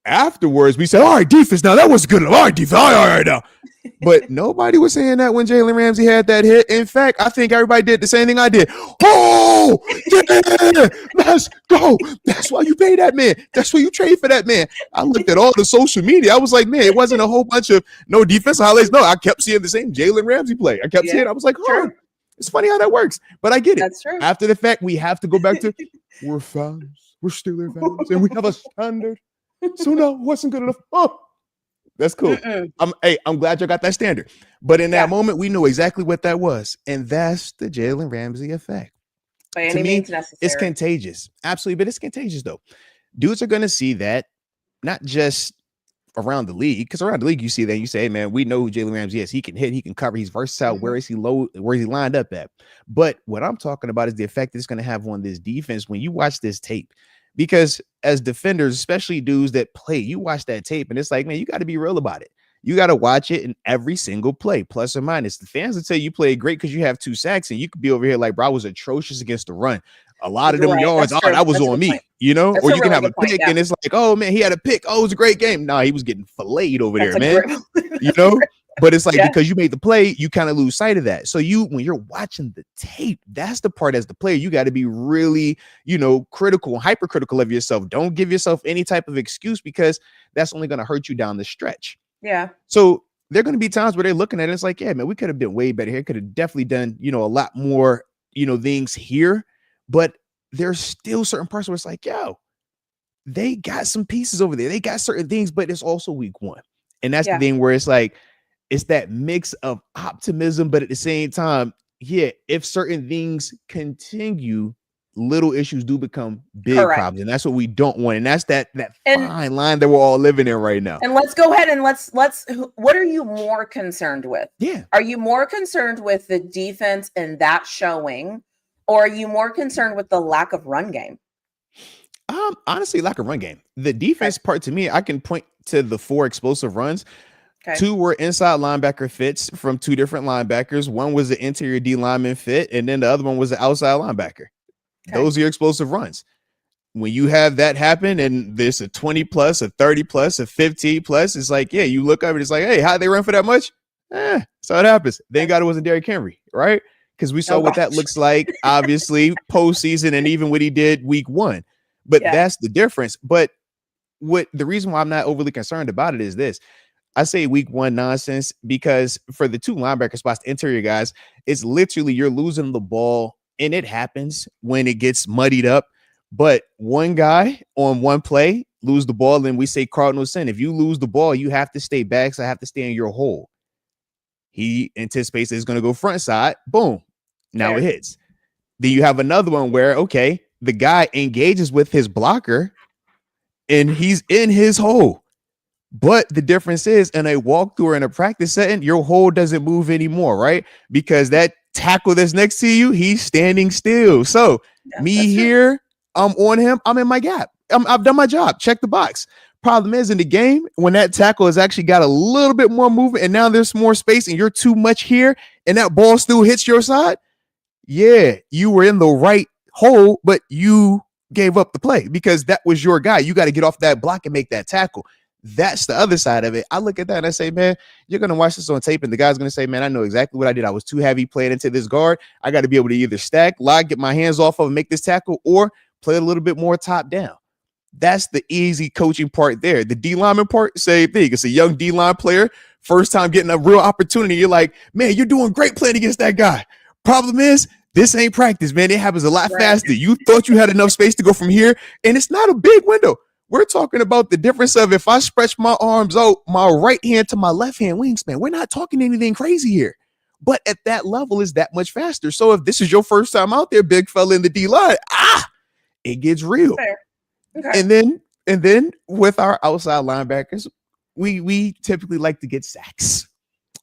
afterwards we said, all right, defense, now that was good enough. All right, defense, all right now. But nobody was saying that when Jalen Ramsey had that hit. In fact, I think everybody did the same thing I did. Oh, yeah, let's go. That's why you pay that man. That's why you trade for that man. I looked at all the social media. I was like, man, it wasn't a whole bunch of no defense highlights. No, I kept seeing the same Jalen Ramsey play. I kept seeing, I was like, oh, it's funny how that works. But I get it. That's true. After the fact, we have to go back to, we're fans. We're Steelers fans. And we have a standard. So no, it wasn't good enough. Oh, that's cool. I'm glad you got that standard. But in that moment, we knew exactly what that was. And that's the Jalen Ramsey effect. By any means necessary. It's contagious. Absolutely. But it's contagious, though. Dudes are going to see that, not just around the league, because around the league, you see that, you say, hey, man, we know who Jalen Ramsey is. He can hit, he can cover, he's versatile. Where is he lined up at? But what I'm talking about is the effect it's going to have on this defense when you watch this tape. Because as defenders, especially dudes that play, you watch that tape and it's like, man, you got to be real about it. You got to watch it in every single play, plus or minus. The fans will tell you played great because you have 2 sacks, and you could be over here like, bro, I was atrocious against the run. A lot of them yards, that was on me, or you can have a pick and it's like, oh man, he had a pick. Oh, it was a great game. No, he was getting filleted over there, man. But it's like, because you made the play, you kind of lose sight of that. So when you're watching the tape, that's the part as the player, you got to be really, critical, hypercritical of yourself. Don't give yourself any type of excuse, because that's only going to hurt you down the stretch. Yeah. So there are going to be times where they're looking at it. It's like, yeah, man, we could have been way better here. Could have definitely done, a lot more, things here. But there's still certain parts where it's like, yo, they got some pieces over there. They got certain things, but it's also week 1. And that's the thing where it's like, it's that mix of optimism, but at the same time, if certain things continue, little issues do become big problems. And that's what we don't want. And that's that fine line that we're all living in right now. And let's go ahead and let's what are you more concerned with? Yeah. Are you more concerned with the defense and that showing, or are you more concerned with the lack of run game? Honestly, lack of run game. The defense part, to me, I can point to the 4 explosive runs. 2 were inside linebacker fits from 2 different linebackers. One was the interior D lineman fit, and then the other one was the outside linebacker. Those are your explosive runs. When you have that happen and there's a 20 plus, a 30 plus, a 15 plus, it's like, you look up and it's like, hey, how'd they run for that much? So it happens. Thank God it wasn't Derrick Henry, right? Because we saw what that looks like, obviously, postseason, and even what he did week 1. But that's the difference. But the reason why I'm not overly concerned about it is this. I say week 1 nonsense because for the 2 linebacker spots, the interior guys, it's literally you're losing the ball, and it happens when it gets muddied up. But one guy on one play lose the ball, and we say cardinal sin. If you lose the ball, you have to stay back, so I have to stay in your hole. He anticipates that it's going to go front side. Boom. Now it hits. Then you have another one where, the guy engages with his blocker, and he's in his hole. But the difference is, in a walkthrough or in a practice setting, your hole doesn't move anymore, right? Because that tackle that's next to you, he's standing still. So here, I'm on him. I'm in my gap. I've done my job. Check the box. Problem is, in the game, when that tackle has actually got a little bit more movement and now there's more space and you're too much here and that ball still hits your side, you were in the right hole, but you gave up the play because that was your guy. You got to get off that block and make that tackle. That's the other side of it. I look at that and I say, man, you're going to watch this on tape and the guy's going to say, man, I know exactly what I did. I was too heavy playing into this guard. I got to be able to either stack, lock, get my hands off of and make this tackle, or play a little bit more top down. That's the easy coaching part there. The D lineman part, same thing. It's a young D line player, first time getting a real opportunity. You're like, man, you're doing great playing against that guy. Problem is, this ain't practice, man. It happens a lot faster. You thought you had enough space to go from here, and it's not a big window. We're talking about the difference of if I stretch my arms out, my right hand to my left hand wingspan. We're not talking anything crazy here. But at that level, is that much faster. So if this is your first time out there, big fella in the D line, it gets real. Okay. And then with our outside linebackers, we typically like to get sacks.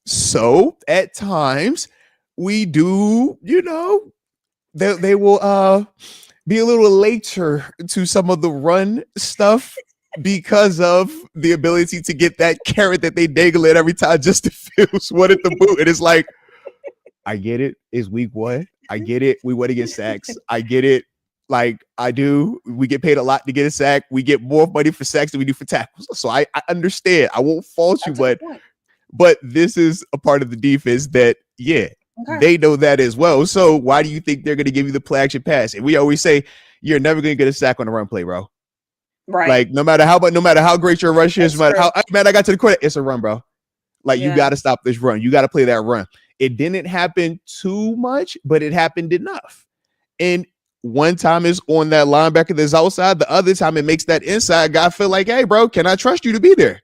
So at times, we do, they will be a little later to some of the run stuff because of the ability to get that carrot that they dangle it every time Justin Fields wanted the boot. And it's like, I get it. It's week 1. I get it. We want to get sacks. I get it. Like, I do. We get paid a lot to get a sack. We get more money for sacks than we do for tackles. So I understand. I won't fault you, but this is a part of the defense that, they know that as well. So why do you think they're going to give you the play action pass? And we always say, you're never going to get a sack on the run play, bro. Right. Like, no matter how great your rush is, I got to the corner, it's a run, bro. Like, you got to stop this run. You got to play that run. It didn't happen too much, but it happened enough. And one time it's on that linebacker that's outside. The other time it makes that inside guy feel like, hey, bro, can I trust you to be there?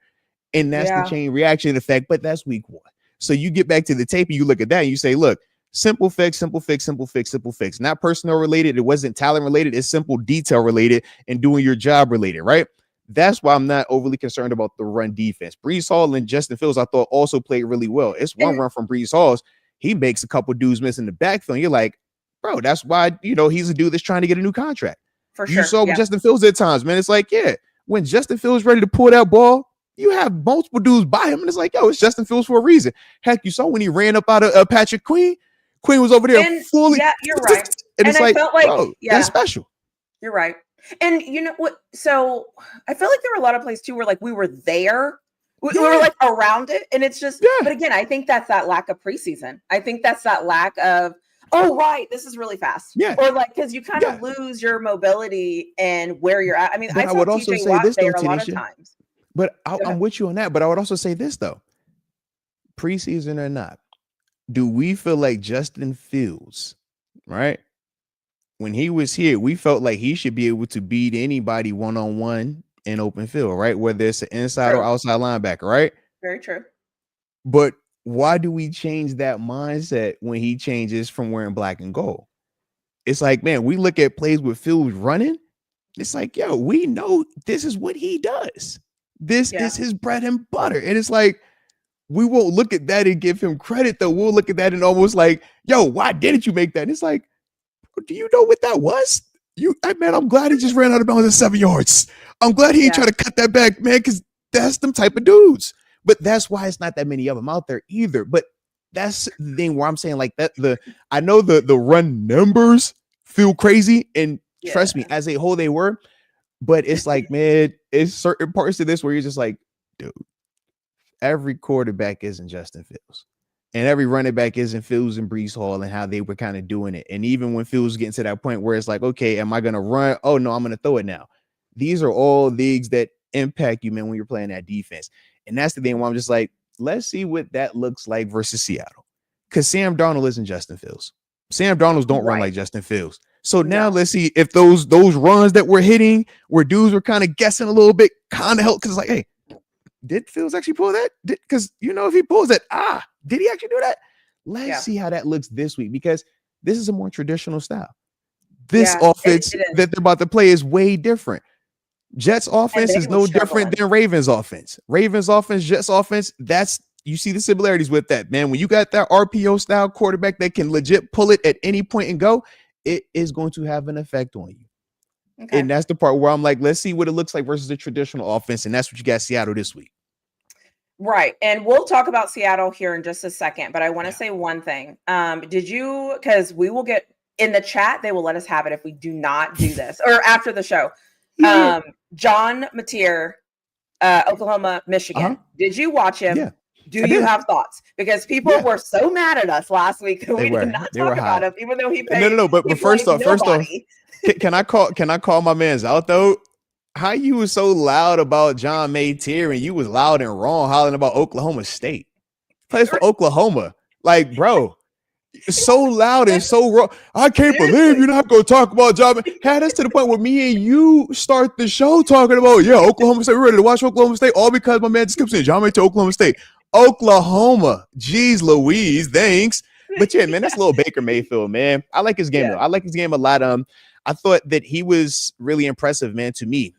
And that's the chain reaction effect. But that's week 1. So you get back to the tape and you look at that and you say, look, simple fix, simple fix, simple fix, simple fix. Not personnel related. It wasn't talent related. It's simple detail related and doing your job related, right? That's why I'm not overly concerned about the run defense. Breece Hall and Justin Fields, I thought, also played really well. It's one run from Breece Hall's. He makes a couple dudes miss in the backfield. And you're like, bro, that's why, he's a dude that's trying to get a new contract. For sure. You saw with Justin Fields at times, man. It's like, when Justin Fields ready to pull that ball, you have multiple dudes by him. And it's like, yo, it's Justin Fields for a reason. Heck, you saw when he ran up out of Patrick Queen. Queen was over there fully. Yeah, you're right. And it's I like, felt like, bro, that's special. You're right. And you know what? So I feel like there were a lot of places too where like we were there. We were like around it. And it's just, but again, I think that's that lack of preseason. I think that's that lack of, this is really fast. Yeah. Or like, because you kind of lose your mobility and where you're at. I mean, I would also say this though, a lot of times. But I'm with you on that. But I would also say this though, preseason or not, do we feel like Justin Fields, right? When he was here, we felt like he should be able to beat anybody one-on-one in open field, right? Whether it's an inside or outside linebacker, right? Very true. But why do we change that mindset when he changes from wearing black and gold? It's like, man, we look at plays with Fields running. It's like, yo, we know this is what he does. This is his bread and butter. And it's like, we won't look at that and give him credit, though. We'll look at that and almost like, yo, why didn't you make that? And it's like, do you know what that was? I'm glad he just ran out of bounds at 7 yards. I'm glad he ain't trying to cut that back, man, because that's them type of dudes. But that's why it's not that many of them out there either. But that's the thing where I'm saying like that. I know the run numbers feel crazy, and trust me, as a whole they were. But it's like, man, it's certain parts of this where you're just like, dude, every quarterback isn't Justin Fields. And every running back isn't Fields and Breece Hall and how they were kind of doing it. And even when Fields getting to that point where it's like, okay, am I going to run? Oh, no, I'm going to throw it now. These are all leagues that impact you, man, when you're playing that defense. And that's the thing where I'm just like, let's see what that looks like versus Seattle. Because Sam Darnold isn't Justin Fields. Sam Darnold don't run like Justin Fields. So now let's see if those runs that we're hitting where dudes were kind of guessing a little bit kind of help. Because like, hey, did Fields actually pull that? Because, if he pulls that, did he actually do that? Let's see how that looks this week, because this is a more traditional style. This offense that they're about to play is way different. Jets offense is no different than Ravens offense. Ravens offense, Jets offense, you see the similarities with that, man. When you got that RPO style quarterback that can legit pull it at any point and go, it is going to have an effect on you. Okay. And that's the part where I'm like, let's see what it looks like versus the traditional offense. And that's what you got Seattle this week. Right. And we'll talk about Seattle here in just a second, but I want to say one thing. Because we will get in the chat, they will let us have it if we do not do this or after the show. John Mateer, Oklahoma, Michigan. Did you watch him? Yeah. Do you have thoughts? Because people were so mad at us last week that we did not talk about him, even though he paid. No. But first off, can I call my man's out though? How you was so loud about John Mateer and you was loud and wrong hollering about Oklahoma State. Plays for Oklahoma. Like, bro, so loud and so wrong. I can't believe you're not going to talk about John. Had us to the point where me and you start the show talking about, Oklahoma State. We're ready to watch Oklahoma State. All because my man just kept saying John Mateer, Oklahoma State. Oklahoma. Jeez Louise. Thanks. But yeah, man, that's a little Baker Mayfield, man. I like his game, though. I like his game a lot. I thought that he was really impressive, man, to me.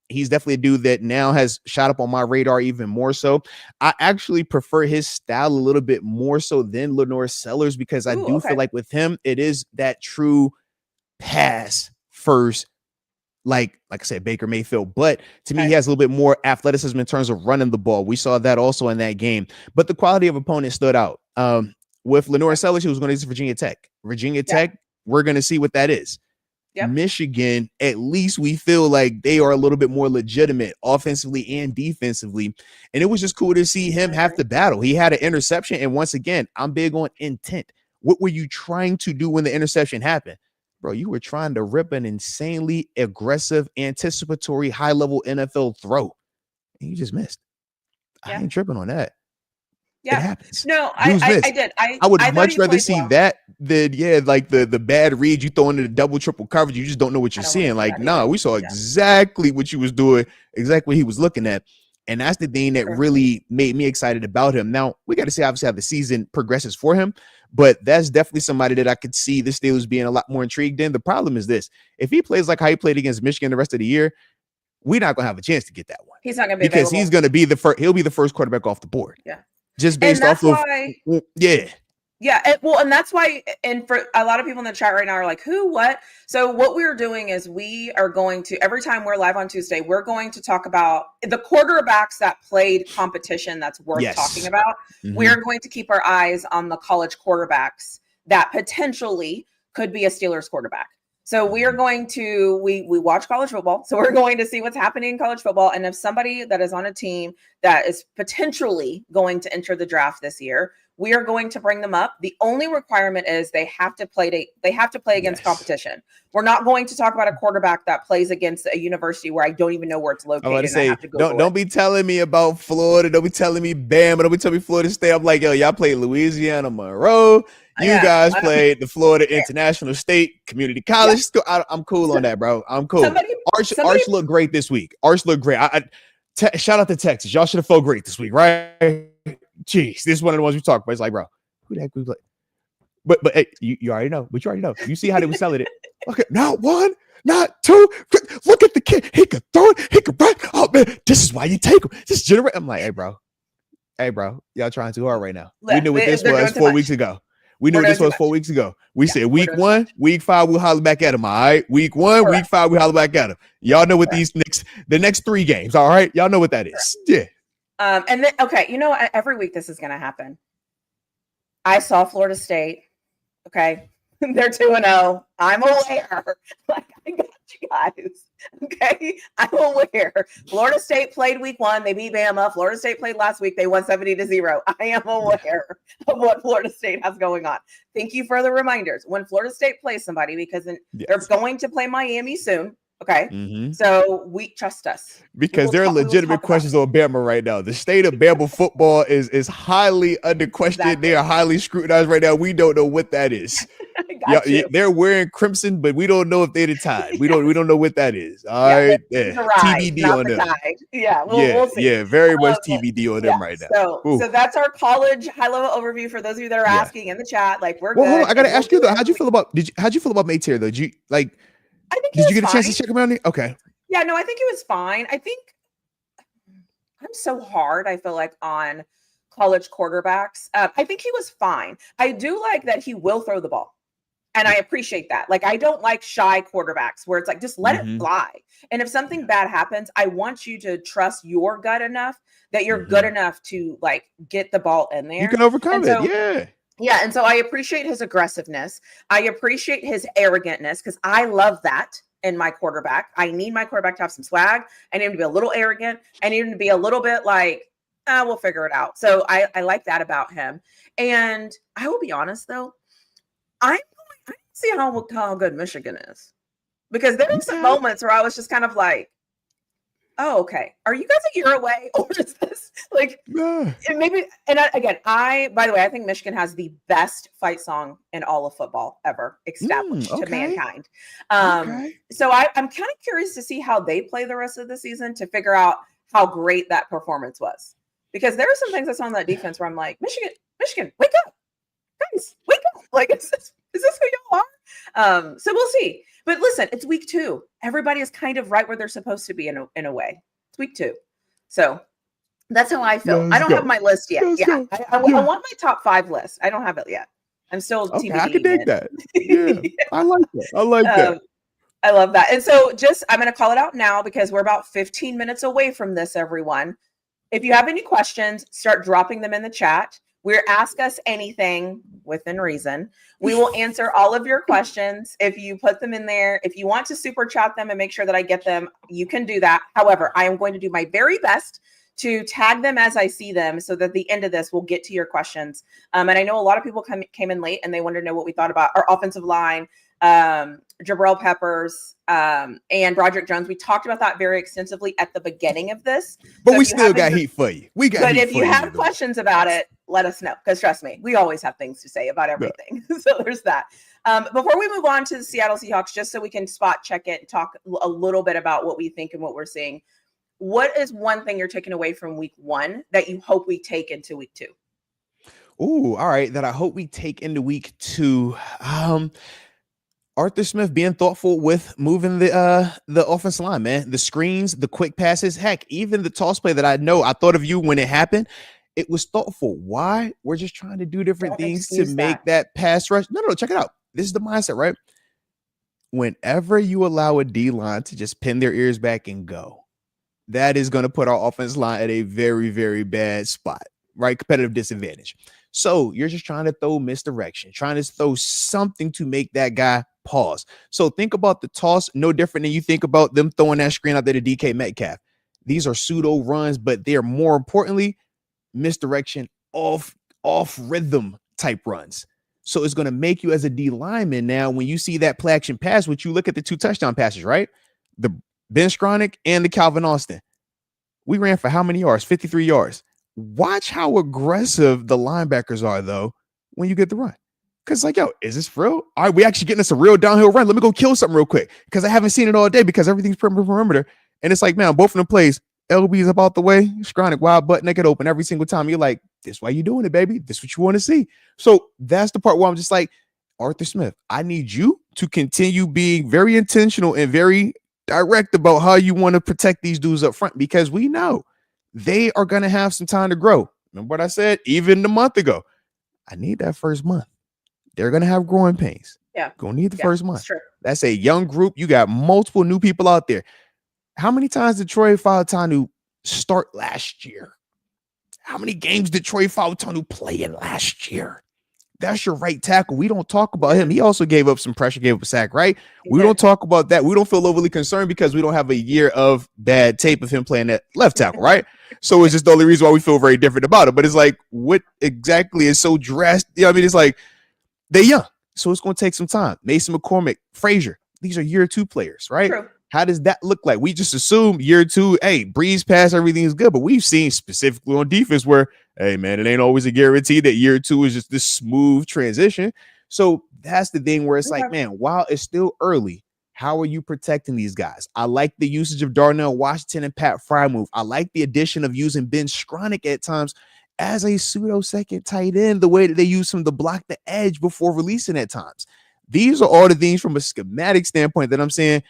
he's definitely a dude that now has shot up on my radar even more so. I actually prefer his style a little bit more so than Lenore Sellers, because I do feel like with him, it is that true pass first, like I said, Baker Mayfield. But to me, he has a little bit more athleticism in terms of running the ball. We saw that also in that game. But the quality of opponent stood out. With Lenore Sellers, he was going to use Virginia Tech. Virginia Tech, we're going to see what that is. Michigan, at least we feel like they are a little bit more legitimate offensively and defensively. And it was just cool to see him have to battle. He had an interception. And once again, I'm big on intent. What were you trying to do when the interception happened? Bro, you were trying to rip an insanely aggressive, anticipatory, high-level NFL throw. And you just missed. I ain't tripping on that. It happens. No, I did. I would much rather see that than like the bad read you throw into the double triple coverage. You just don't know what you're seeing. Like, no, we saw exactly what you was doing, exactly what he was looking at. And that's the thing that really made me excited about him. Now, we got to see obviously how the season progresses for him, but that's definitely somebody that I could see the Steelers being a lot more intrigued in. The problem is this: if he plays like how he played against Michigan the rest of the year, we're not going to have a chance to get that one. He's not going to be because available. he's going to be the first. He'll be the first quarterback off the board. Yeah. Just based off of and that's why, and for a lot of people in the chat right now are like, who, what? So what we're doing is we are going to, every time we're live on Tuesday, we're going to talk about the quarterbacks that played competition that's worth talking about. We are going to keep our eyes on the college quarterbacks that potentially could be a Steelers quarterback. So we are going to, we watch college football. So we're going to see what's happening in college football. And if somebody that is on a team that is potentially going to enter the draft this year, we are going to bring them up. The only requirement is they have to play against competition. We're not going to talk about a quarterback that plays against a university where I don't even know where it's located. I want to say, don't be telling me about Florida. Don't be telling me Bama. Don't be telling me Florida State. I'm like, yo, y'all played Louisiana Monroe. You guys played the Florida International State Community College. I'm cool on that, bro. I'm cool. Arch looked great this week. Arch looked great. Shout out to Texas. Y'all should have felt great this week, right? Jeez, this is one of the ones we talk about. It's like, bro, who the heck we play? But hey, you already know. But you already know. You see how they were selling it. Okay, not one, not two. Look at the kid. He could throw it. He could run. Oh man, this is why you take him. This generate. I'm like, hey, bro, y'all trying too hard right now. We knew what this was 4 weeks ago. We knew this was 4 weeks ago. We said week 1, week 5, we'll holler back at him. All right. Week 1, week 5, we holler back at him. Y'all know what the next 3 games. All right. Y'all know what that is. Yeah. And then, okay. You know, every week this is going to happen. I saw Florida State. Okay. They're 2-0. I'm aware. Like, I got you guys. Okay. I'm aware. Florida State played week 1. They beat Bama. Florida State played last week. They won 70-0. I am aware of what Florida State has going on. Thank you for the reminders. When Florida State plays somebody, because they're going to play Miami soon. Okay. So we trust us. Because there are legitimate questions on Bama right now. The state of Bama football is highly under question. Exactly. They are highly scrutinized right now. We don't know what that is. They're wearing crimson, but we don't know if they're the Tide. We don't know what that is. All right. TBD on them. Yeah, we'll see. Yeah, very much TBD on them right now. So that's our college high-level overview for those of you that are asking in the chat. Like, we're good. Hold on, I gotta ask you though. How'd you feel about Mateer though? Did you like? I think did you get a chance to check him out? Okay. Yeah, no, I think he was fine. I think I'm so hard, I feel like, on college quarterbacks. I think he was fine. I do like that he will throw the ball. And I appreciate that. Like, I don't like shy quarterbacks where it's like, just let it fly. And if something bad happens, I want you to trust your gut enough that you're good enough to like get the ball in there. You can overcome it. Yeah. Yeah, and so I appreciate his aggressiveness. I appreciate his arrogantness because I love that in my quarterback. I need my quarterback to have some swag. I need him to be a little arrogant. I need him to be a little bit like, we'll figure it out. So I like that about him. And I will be honest, though, I don't see how good Michigan is. Because there were some moments where I was just kind of like, oh, okay. Are you guys a year away? Or is this like maybe? And by the way, I think Michigan has the best fight song in all of football ever established to mankind. So I'm kind of curious to see how they play the rest of the season to figure out how great that performance was. Because there are some things I saw on that defense where I'm like, Michigan, wake up. Guys, wake up. Like, is this who y'all are? So we'll see. But listen, it's week 2. Everybody is kind of right where they're supposed to be in a way. It's week 2. So that's how I feel. I don't have my list yet. I want my top 5 list. I don't have it yet. I'm still okay. TBDing I can dig that. Yeah, I like that. I like that. I love that. And so I'm going to call it out now because we're about 15 minutes away from this, everyone. If you have any questions, start dropping them in the chat. We're Ask Us Anything within reason. We will answer all of your questions if you put them in there. If you want to super chat them and make sure that I get them, you can do that. However, I am going to do my very best to tag them as I see them so that at the end of this, we'll get to your questions. And I know a lot of people came in late and they wanted to know what we thought about our offensive line, Jabril Peppers, and Broderick Jones. We talked about that very extensively at the beginning of this. But we still got heat for you. But if you have questions about it, let us know. Because trust me, we always have things to say about everything. Yeah. So there's that. Before we move on to the Seattle Seahawks, just so we can spot check it and talk a little bit about what we think and what we're seeing. What is one thing you're taking away from week 1 that you hope we take into week 2? Ooh, all right. That I hope we take into week 2. Arthur Smith being thoughtful with moving the offensive line, man. The screens, the quick passes, heck, even the toss play that I thought of you when it happened. It was thoughtful. Why? We're just trying to do different things to make that pass rush. No, check it out. This is the mindset, right? Whenever you allow a D-line to just pin their ears back and go, that is going to put our offensive line at a very, very bad spot, right? Competitive disadvantage. So you're just trying to throw misdirection, trying to throw something to make that guy pause. So think about the toss no different than you think about them throwing that screen out there to DK Metcalf. These are pseudo runs, but they're more importantly misdirection, off rhythm type runs. So it's going to make you as a D lineman now when you see that play action pass, which you look at the 2 touchdown passes, right? The Ben Skronik and the Calvin Austin. We ran for how many yards? 53 yards. Watch how aggressive the linebackers are, though, when you get the run. Because, like, yo, is this real? All right, we actually getting us a real downhill run. Let me go kill something real quick because I haven't seen it all day because everything's perimeter. And it's like, man, both of them plays, LB's about the way, Skronik wild butt naked open every single time. You're like, this why you doing it, baby. This what you want to see. So that's the part where I'm just like, Arthur Smith, I need you to continue being very intentional and very direct about how you want to protect these dudes up front because we know they are going to have some time to grow. Remember what I said even a month ago? I need that first month. They're going to have growing pains. Yeah. Going to need the first month. True. That's a young group. You got multiple new people out there. How many times did Troy Fautanu start last year? How many games did Troy Fautanu play in last year? That's your right tackle. We don't talk about him. He also gave up some pressure, gave up a sack, right? We don't talk about that. We don't feel overly concerned because we don't have a year of bad tape of him playing that left tackle, right? So it's just the only reason why we feel very different about it. But it's like, what exactly is so drastic? You know what I mean? It's like, they're young. So it's going to take some time. Mason McCormick, Frazier, these are year 2 players, right? True. How does that look like? We just assume year 2, hey, breeze pass, everything is good. But we've seen specifically on defense where, hey, man, it ain't always a guarantee that year 2 is just this smooth transition. So that's the thing where it's like, man, while it's still early, how are you protecting these guys? I like the usage of Darnell Washington and Pat Frymouth. I like the addition of using Ben Skronik at times as a pseudo second tight end, the way that they use him to block the edge before releasing at times. These are all the things from a schematic standpoint that I'm saying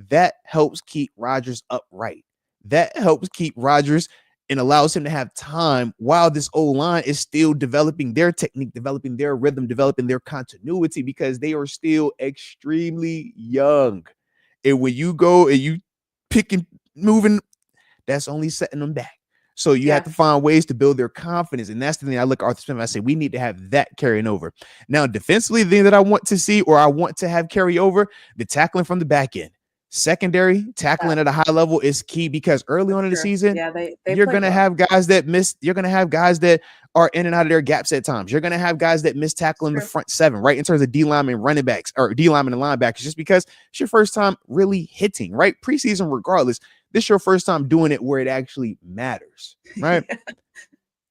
that helps keep Rodgers upright. That helps keep Rodgers and allows him to have time while this O-line is still developing their technique, developing their rhythm, developing their continuity because they are still extremely young. And when you go and you pick and moving, that's only setting them back. So you have to find ways to build their confidence. And that's the thing I look at Arthur Smith. I say, we need to have that carrying over. Now, defensively, the thing that I want to see or I want to have carry over, the tackling from the back end. Secondary tackling at a high level is key because early on in the season, you're going to have guys that miss. You're going to have guys that are in and out of their gaps at times. You're going to have guys that miss tackling the front 7, right? In terms of D linemen, running backs, or D linemen and linebackers, just because it's your first time really hitting, right? Preseason, regardless, this is your first time doing it where it actually matters, right?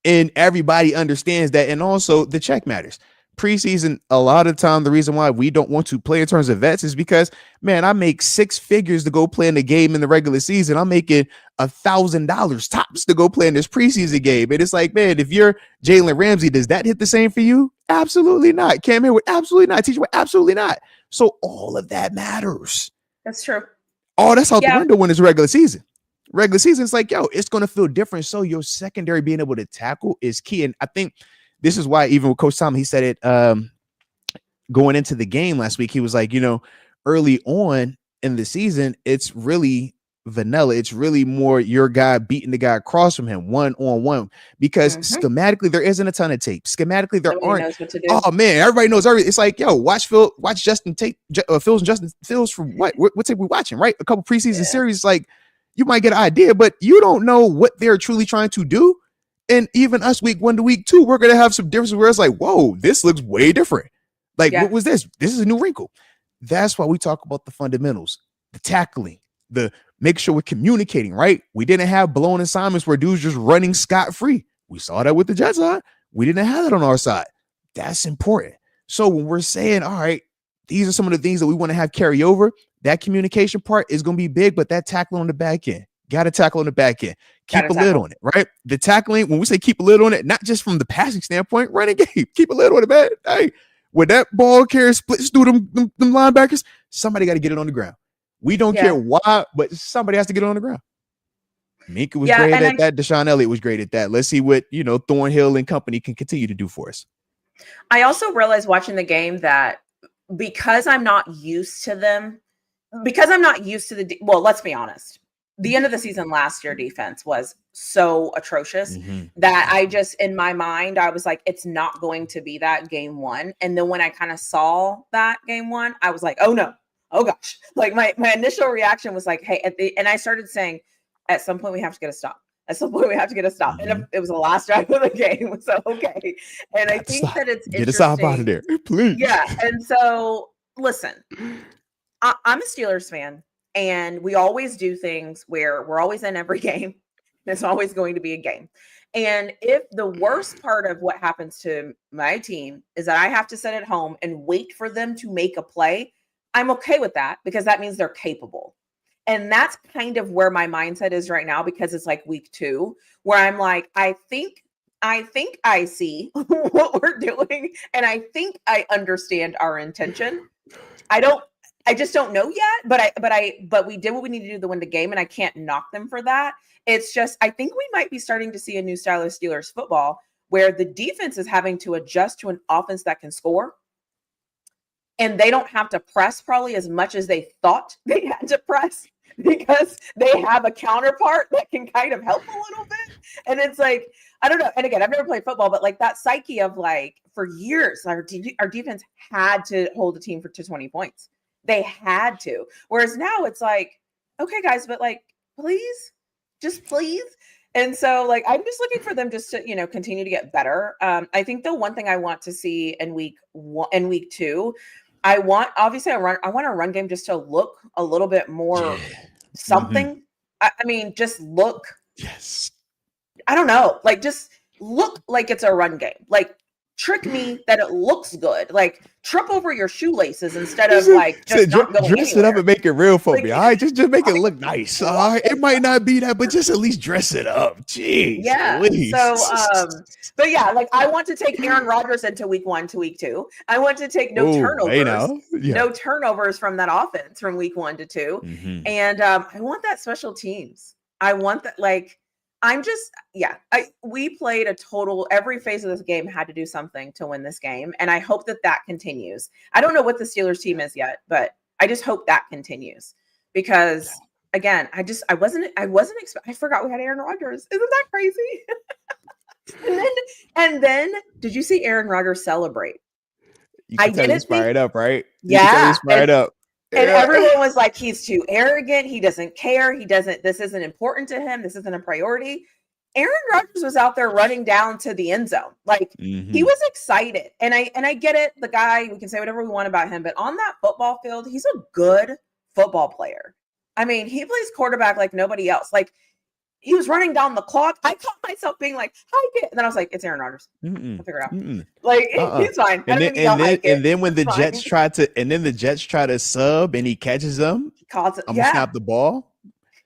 And everybody understands that. And also the check matters. Preseason, a lot of time, the reason why we don't want to play in terms of vets is because, man, I make 6 figures to go play in the game in the regular season. I'm making $1,000 tops to go play in this preseason game. And it's like, man, if you're Jalen Ramsey, does that hit the same for you? Absolutely not. Cam Hayward, absolutely not. TJ, absolutely not. So all of that matters. That's true. Oh, that's out the window when it's regular season. Regular season, it's like, yo, it's going to feel different. So your secondary being able to tackle is key. And I think this is why even with Coach Tom, he said it going into the game last week. He was like, early on in the season, it's really vanilla. It's really more your guy beating the guy across from him 1-on-1 because schematically there isn't a ton of tape. Schematically there aren't. Oh man, everybody knows everything. It's like, yo, watch Justin tape, Fields and Justin Fields from what tape we watching, right? A couple preseason series, like you might get an idea, but you don't know what they're truly trying to do. And even us week 1 to week 2, we're gonna have some differences where it's like, whoa, this looks way different. Like, what was this? This is a new wrinkle. That's why we talk about the fundamentals, the tackling, the make sure we're communicating, right? We didn't have blown assignments where dudes just running scot-free. We saw that with the Jets side. We didn't have that on our side. That's important. So when we're saying, all right, these are some of the things that we want to have carry over, that communication part is going to be big, but that tackling on the back end, got to tackle on the back end. Keep a lid on it, right? The tackling, when we say keep a lid on it, not just from the passing standpoint, running game, keep a lid on it, man. Hey, when that ball carrier splits through them linebackers, somebody got to get it on the ground. We don't care why, but somebody has to get it on the ground. Minka was great at that. Deshaun Elliott was great at that. Let's see what, Thornhill and company can continue to do for us. I also realized watching the game that because I'm not used to them, well, let's be honest. The end of the season last year defense was so atrocious that I just, in my mind, I was like, it's not going to be that game 1. And then when I kind of saw that game 1, I was like, oh no. Oh gosh. Like my initial reaction was like, hey, and I started saying, at some point we have to get a stop. At some point we have to get a stop. And it was the last drive of the game. So, okay. And I think that it's get us out of there, please. Yeah. And so listen, I'm a Steelers fan and we always do things where we're always in every game. There's always going to be a game. And if the worst part of what happens to my team is that I have to sit at home and wait for them to make a play, I'm okay with that because that means they're capable. And that's kind of where my mindset is right now because it's like week 2 where I'm like, I think I see what we're doing and I think I understand our intention. I just don't know yet, but we did what we needed to do to win the game and I can't knock them for that. It's just, I think we might be starting to see a new style of Steelers football where the defense is having to adjust to an offense that can score. And they don't have to press probably as much as they thought they had to press because they have a counterpart that can kind of help a little bit. And it's like, I don't know. And again, I've never played football, but like that psyche of like for years, our defense had to hold the team to 20 points. They had to. Whereas now it's like, okay, guys, but like, please, just please. And so like, I'm just looking for them just to, continue to get better. I think the one thing I want to see in week 2, I want a run game just to look a little bit more something. I mean, just look. Yes. I don't know. Like, just look like it's a run game. Like, trick me that it looks good. Like, trip over your shoelaces instead of like just not going dress anywhere. It up and make it real for me. All right, just make it look nice. All right, it might not be that, but just at least dress it up. Jeez. Yeah. Please. So, but yeah, like I want to take Aaron Rodgers into week 1 to week 2. I want to take no turnovers, no turnovers from that offense from week 1 to 2, and I want that special teams. I want that like. We played every phase of this game had to do something to win this game. And I hope that continues. I don't know what the Steelers team is yet, but I just hope that continues because again, I forgot we had Aaron Rodgers. Isn't that crazy? and then did you see Aaron Rodgers celebrate? I didn't he's fired up, right? Yeah. He's fired up. And everyone was like, he's too arrogant. He doesn't care. This isn't important to him. This isn't a priority. Aaron Rodgers was out there running down to the end zone. Like he was excited. And I get it. The guy, we can say whatever we want about him, but on that football field, he's a good football player. I mean, he plays quarterback like nobody else. Like he was running down the clock. I caught myself being like, hike it. And then I was like, it's Aaron Rodgers. I'll figure it out. Like, he's fine. And then when the Jets try to sub and he catches them, I'm gonna snap the ball.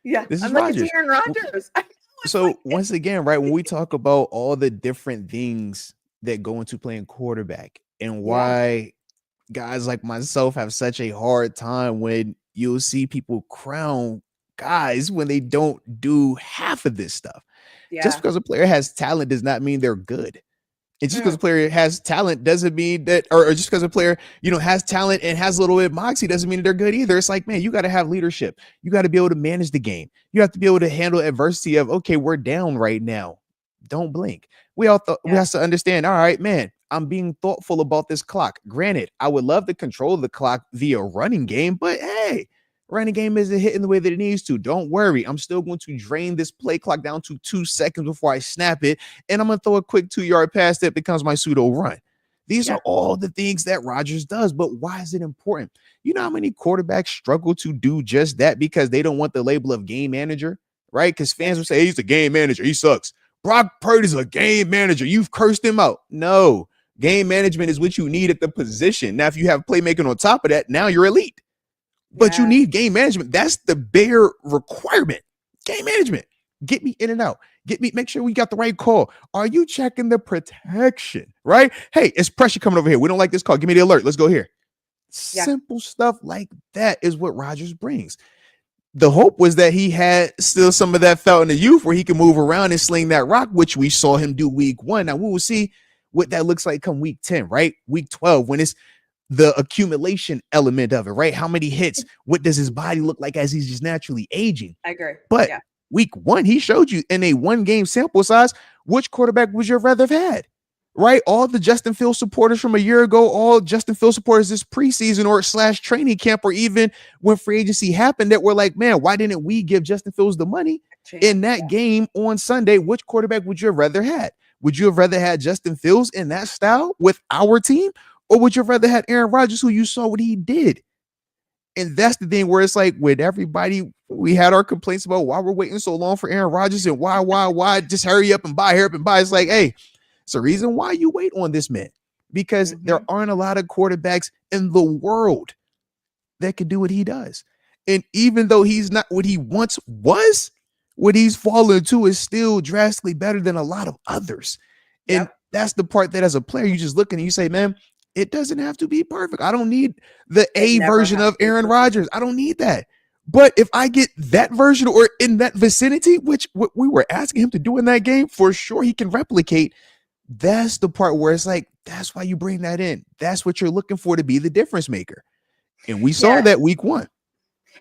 Yeah. This is like, Rodgers. It's Aaron Rodgers. So once again, right, when we talk about all the different things that go into playing quarterback and why guys like myself have such a hard time when you'll see people crown guys when they don't do half of this stuff. Just Yeah. because a player has talent does not mean they're good. And just because a Mm, player has talent doesn't mean that, or just because a player, has talent and has a little bit of moxie doesn't mean they're good either. It's like, man, you got to have leadership. You got to be able to manage the game. You have to be able to handle adversity of, okay, we're down right now. Don't blink. We yeah. have to understand, all right, man, I'm being thoughtful about this clock. Granted, I would love to control the clock via running game, but hey, running game isn't hitting the way that it needs to. Don't worry. I'm still going to drain this play clock down to 2 seconds before I snap it. And I'm going to throw a quick 2-yard pass that becomes my pseudo run. These Yeah. are all the things that Rodgers does. But why is it important? You know how many quarterbacks struggle to do just that because they don't want the label of game manager, right? Because fans will say, hey, he's the game manager. He sucks. Brock Purdy's a game manager. You've cursed him out. No, game management is what you need at the position. Now, if you have playmaking on top of that, now you're elite. But you Yeah. need game management. That's the bare requirement. Game management. Get me in and out. Make sure we got the right call. Are you checking the protection? Right? Hey, it's pressure coming over here. We don't like this call. Give me the alert. Let's go here. Yeah. Simple stuff like that is what Rodgers brings. The hope was that he had still some of that felt in the youth where he can move around and sling that rock, which we saw him do week 1. Now we will see what that looks like come week 10, right? Week 12, when it's the accumulation element of it, right? How many hits? What does his body look like as he's just naturally aging? I agree. But Yeah. week 1, he showed you in a 1-game sample size, which quarterback would you rather have had, right? All the Justin Fields supporters from a year ago, all Justin Fields supporters this preseason or / training camp, or even when free agency happened, that were like, man, why didn't we give Justin Fields the money in that game on Sunday? Which quarterback would you have rather had? Would you have rather had Justin Fields in that style with our team? Or would you have rather had Aaron Rodgers, who you saw what he did? And that's the thing where it's like with everybody, we had our complaints about why we're waiting so long for Aaron Rodgers and why, just hurry up and buy. It's like, hey, it's a reason why you wait on this man, because there aren't a lot of quarterbacks in the world that can do what he does. And even though he's not what he once was, what he's fallen to is still drastically better than a lot of others. And that's the part that as a player, you just look and you say, man, it doesn't have to be perfect. I don't need the A version of Aaron Rodgers. I don't need that. But if I get that version or in that vicinity, which what we were asking him to do in that game, for sure he can replicate. That's the part where it's like, that's why you bring that in. That's what you're looking for to be the difference maker. And we saw that week 1.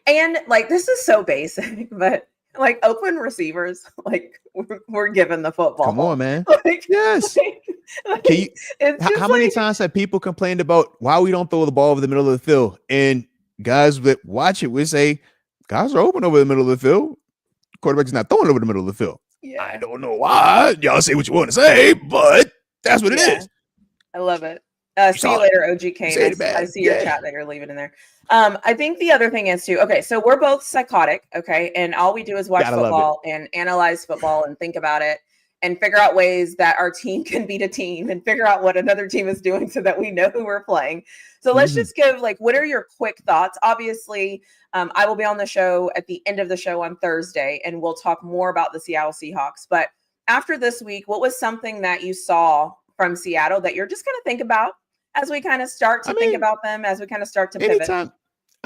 And like, this is so basic, but like open receivers, like we're given the football. Come on, man. Like, yes. Can you, how many times have people complained about why we don't throw the ball over the middle of the field? And guys that watch it would say, guys are open over the middle of the field. Quarterback's not throwing over the middle of the field. Yeah. I don't know why. Y'all say what you want to say, but that's what it is. I love it. See you later, OGK. I see your chat that you're leaving in there. I think the other thing is too, okay, so we're both psychotic, okay, and all we do is watch football and analyze football and think about it and figure out ways that our team can beat a team and figure out what another team is doing so that we know who we're playing. So let's just give, like, what are your quick thoughts? Obviously, I will be on the show at the end of the show on Thursday, and we'll talk more about the Seattle Seahawks. But after this week, what was something that you saw from Seattle that you're just going to think about as we kind of start to think about them, as we kind of start to pivot?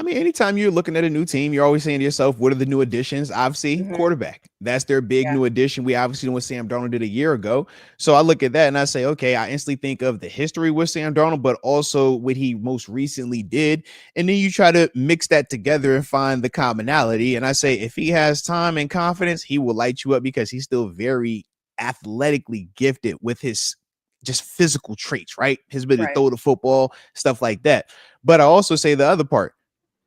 Anytime you're looking at a new team, you're always saying to yourself, what are the new additions? Obviously, quarterback. That's their big new addition. We obviously know what Sam Darnold did a year ago. So I look at that and I say, okay, I instantly think of the history with Sam Darnold, but also what he most recently did. And then you try to mix that together and find the commonality. And I say, if he has time and confidence, he will light you up because he's still very athletically gifted with his just physical traits, right? His ability to throw the football, stuff like that. But I also say the other part.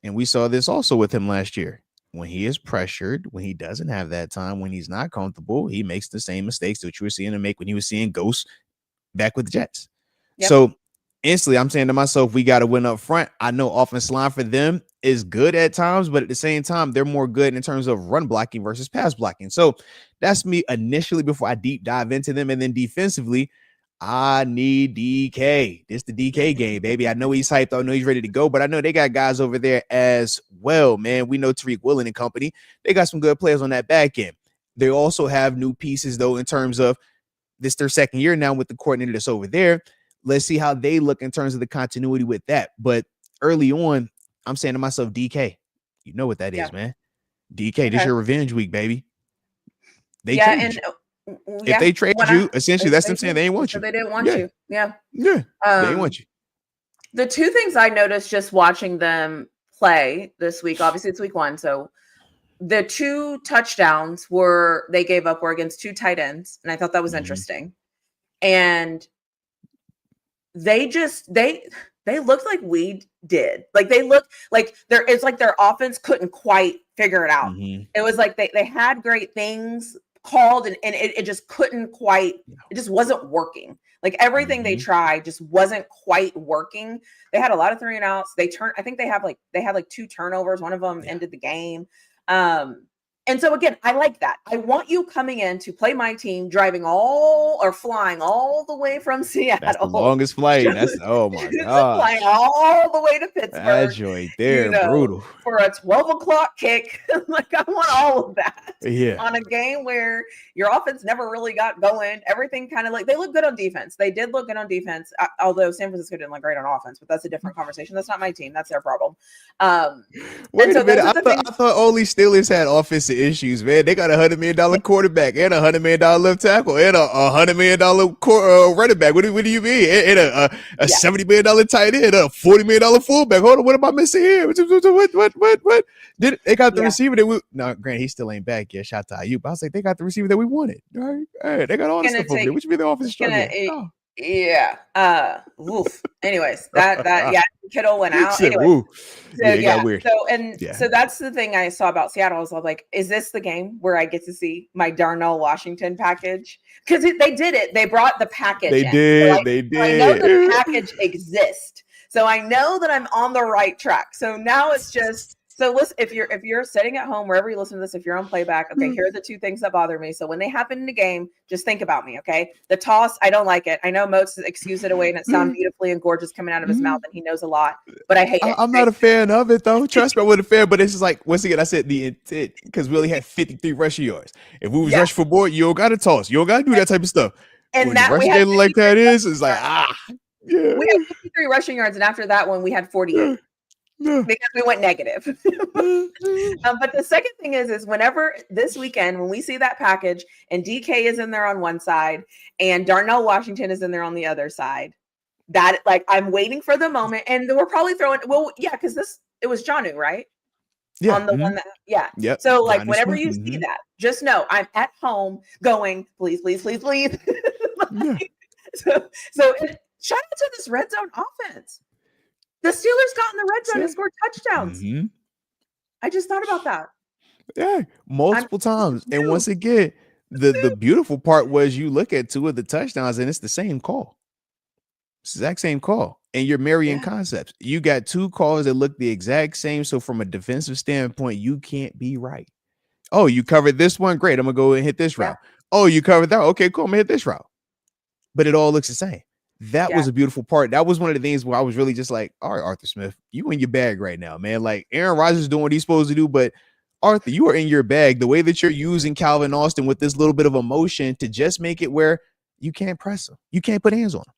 And we saw this also with him last year. When he is pressured, when he doesn't have that time, when he's not comfortable, he makes the same mistakes that you were seeing him make when he was seeing ghosts back with the Jets. So instantly, I'm saying to myself, we got to win up front. I know offensive line for them is good at times, but at the same time, they're more good in terms of run blocking versus pass blocking. So that's me initially before I deep dive into them. And then defensively, I need DK. This the DK game, baby. I know he's hyped. I know he's ready to go, but I know they got guys over there as well, man. We know Tariq Woolen and company. They got some good players on that back end. They also have new pieces, though, in terms of this their second year now with the coordinator that's over there. Let's see how they look in terms of the continuity with that. But early on, I'm saying to myself, DK, you know what that is, man. DK, this your revenge week, baby. They trade you. If they trade you, essentially, that's them saying they ain't want you. They didn't want you. Yeah. Yeah. They ain't want you. The two things I noticed just watching them play this week, obviously it's week 1. So the 2 touchdowns they gave up were against 2 tight ends. And I thought that was interesting. And they looked like we did. Like they looked like it's like their offense couldn't quite figure it out. It was like they had great things called and it just couldn't quite, it just wasn't working. Like everything they tried just wasn't quite working. They had a lot of 3 and outs. I think they had like 2 turnovers. One of them ended the game. And so again, I like that. I want you coming in to play my team, flying all the way from Seattle. That's the longest flight. That's oh my god, flying all the way to Pittsburgh. That joint there, brutal for a 12 o'clock kick. Like I want all of that. Yeah, on a game where your offense never really got going. Everything kind of like they look good on defense. They did look good on defense, although San Francisco didn't look great on offense. But that's a different conversation. That's not my team. That's their problem. Wait a minute. I thought only Steelers had offensive issues, man. They got $100 million quarterback and $100 million left tackle and a $100 million running back. What do you mean? And a $70 million tight end, a $40 million fullback. Hold on, what am I missing here? What? They got the receiver that Grant, he still ain't back yet. Shout out to Ayuk. I was like, they got the receiver that we wanted. All right, they got all the stuff over there. What you mean the offense struggling? Yeah. Oof. Anyways, that Kittle went out. Anyway, it got weird. So that's the thing I saw about Seattle. I was like, is this the game where I get to see my Darnell Washington package? Because they did it. They brought the package. They did. I know the package exists, so I know that I'm on the right track. So now it's just. So listen, if you're sitting at home, wherever you listen to this, if you're on playback, okay, here are the 2 things that bother me. So when they happen in the game, just think about me, okay? The toss, I don't like it. I know Moats excuse it away and it sounds beautifully and gorgeous coming out of his mouth and he knows a lot, but I hate it. I'm not a fan of it though. Trust me, I wasn't a fan, but it's just like, once again, I said the intent, because we only had 53 rushing yards. If we was rushing for more, you don't got to toss. You don't got to do that type of stuff. And when that rushing game like that is, it's like, We had 53 rushing yards, and after that one, we had 48. Because we went negative. But the second thing is whenever this weekend, when we see that package and DK is in there on one side and Darnell Washington is in there on the other side, that like I'm waiting for the moment, and we're probably throwing because it was Jonnu, right? Yeah. On the one that So like Jonnu whenever Smith, you see that, just know I'm at home going, please. So shout out to this red zone offense. The Steelers got in the red zone and scored touchdowns. I just thought about that. Yeah, multiple times. And once again, the beautiful part was you look at 2 of the touchdowns and it's the same call. Exact same call. And you're marrying concepts. You got 2 calls that look the exact same. So from a defensive standpoint, you can't be right. Oh, you covered this one? Great. I'm going to go and hit this route. Oh, you covered that? Okay, cool. I'm going to hit this route. But it all looks the same. That was a beautiful part. That was one of the things where I was really just like, all right, Arthur Smith, you in your bag right now, man. Like Aaron Rodgers is doing what he's supposed to do, but Arthur, you are in your bag. The way that you're using Calvin Austin with this little bit of emotion to just make it where you can't press him. You can't put hands on him.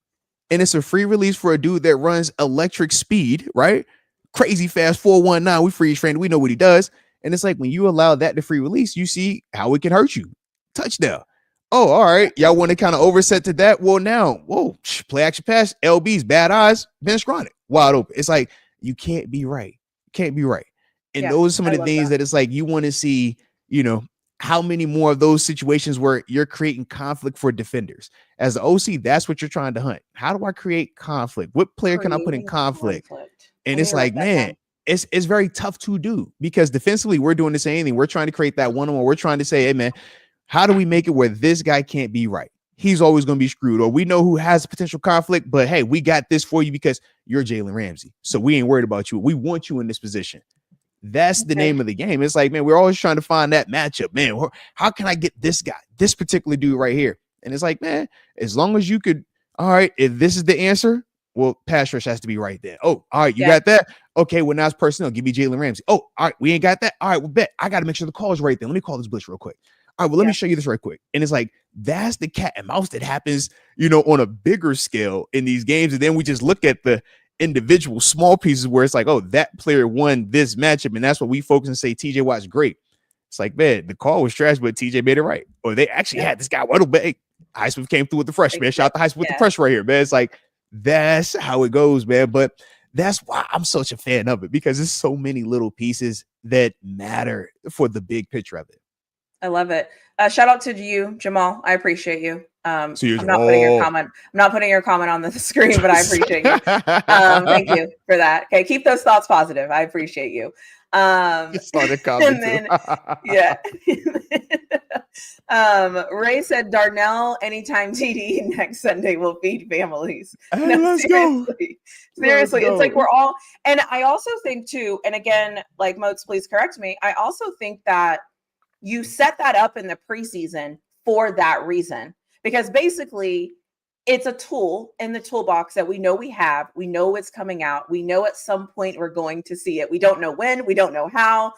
And it's a free release for a dude that runs electric speed, right? Crazy fast 4.19. We freeze trained. We know what he does. And it's like when you allow that to free release, you see how it can hurt you. Touchdown. Oh, all right. Y'all want to kind of overset to that? Well, now, play action pass, LB's, bad eyes, Ben Skronik, wide open. It's like, you can't be right. Can't be right. And those are some of the things that it's like, you want to see, how many more of those situations where you're creating conflict for defenders. As the OC, that's what you're trying to hunt. How do I create conflict? What player can I put in conflict? And it's like, man, it's very tough to do because defensively, we're doing the same thing. We're trying to create that one-on-one. We're trying to say, hey, man, how do we make it where this guy can't be right? He's always going to be screwed. Or we know who has potential conflict, but hey, we got this for you because you're Jalen Ramsey. So we ain't worried about you. We want you in this position. That's the name of the game. It's like, man, we're always trying to find that matchup. Man, how can I get this guy, this particular dude right here? And it's like, man, as long as you could, all right, if this is the answer, well, pass rush has to be right there. Oh, all right, you got that? Okay, well, now it's personnel. Give me Jalen Ramsey. Oh, all right, we ain't got that. All right, well, bet. I got to make sure the call is right there. Let me call this blitz real quick. all right, well, let me show you this right quick. And it's like, that's the cat and mouse that happens, on a bigger scale in these games. And then we just look at the individual small pieces where it's like, oh, that player won this matchup. And that's what we focus and say, TJ Watt's great. It's like, man, the call was trash, but TJ made it right. Or they actually had this guy, Highsmith came through with the fresh, man. Shout out to Highsmith with the fresh right here, man. It's like, that's how it goes, man. But that's why I'm such a fan of it, because there's so many little pieces that matter for the big picture of it. I love it. Shout out to you, Jamal. I appreciate you. I'm not putting your comment on the screen, but I appreciate you. Thank you for that. Okay, keep those thoughts positive. I appreciate you. Started comment Ray said Darnell anytime TD next Sunday will feed families. Hey, no, seriously. It's like we're all, and I also think too, and again, like Moats, please correct me. I also think that you set that up in the preseason for that reason, because basically it's a tool in the toolbox that we know we have. We know it's coming out. We know at some point we're going to see it. We don't know when, we don't know how,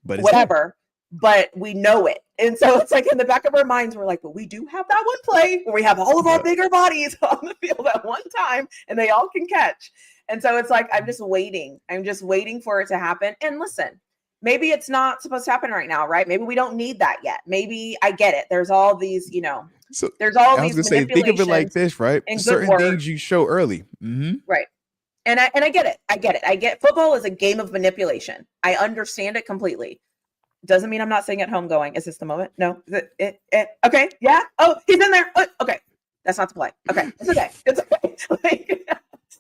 but whatever, but we know it. And so it's like in the back of our minds, we're like, but we do have that one play where we have all of our bigger bodies on the field at one time and they all can catch. And so it's like, I'm just waiting for it to happen. And listen, maybe it's not supposed to happen right now, right? Maybe we don't need that yet. Maybe I get it. There's all these, so there's all I these was gonna say, think of it like this, right? Certain things you show early. Mm-hmm. Right. And I get it. I get football is a game of manipulation. I understand it completely. Doesn't mean I'm not sitting at home going, is this the moment? No. Okay. Yeah. Oh, he's in there. Okay. That's not the play. Okay. It's okay. It's okay.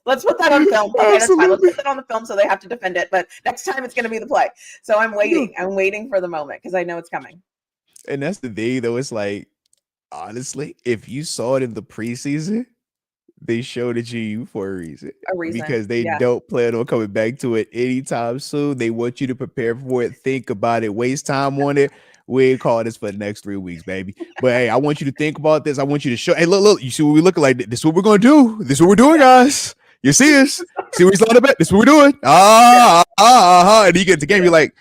Let's put that on film. Okay, that's fine. Let's put that on the film so they have to defend it. But next time it's going to be the play. So I'm waiting. I'm waiting for the moment because I know it's coming. And that's the thing, though. It's like, honestly, if you saw it in the preseason, they showed it to you for a reason. Because they don't plan on coming back to it anytime soon. They want you to prepare for it, think about it, waste time on it. We ain't calling this for the next 3 weeks, baby. But hey, I want you to think about this. I want you to show. Hey, look, you see what we looking like? This is what we're going to do. This is what we're doing, guys. You see us? See what he's on about? This is what we're doing. And you get the game, you're like,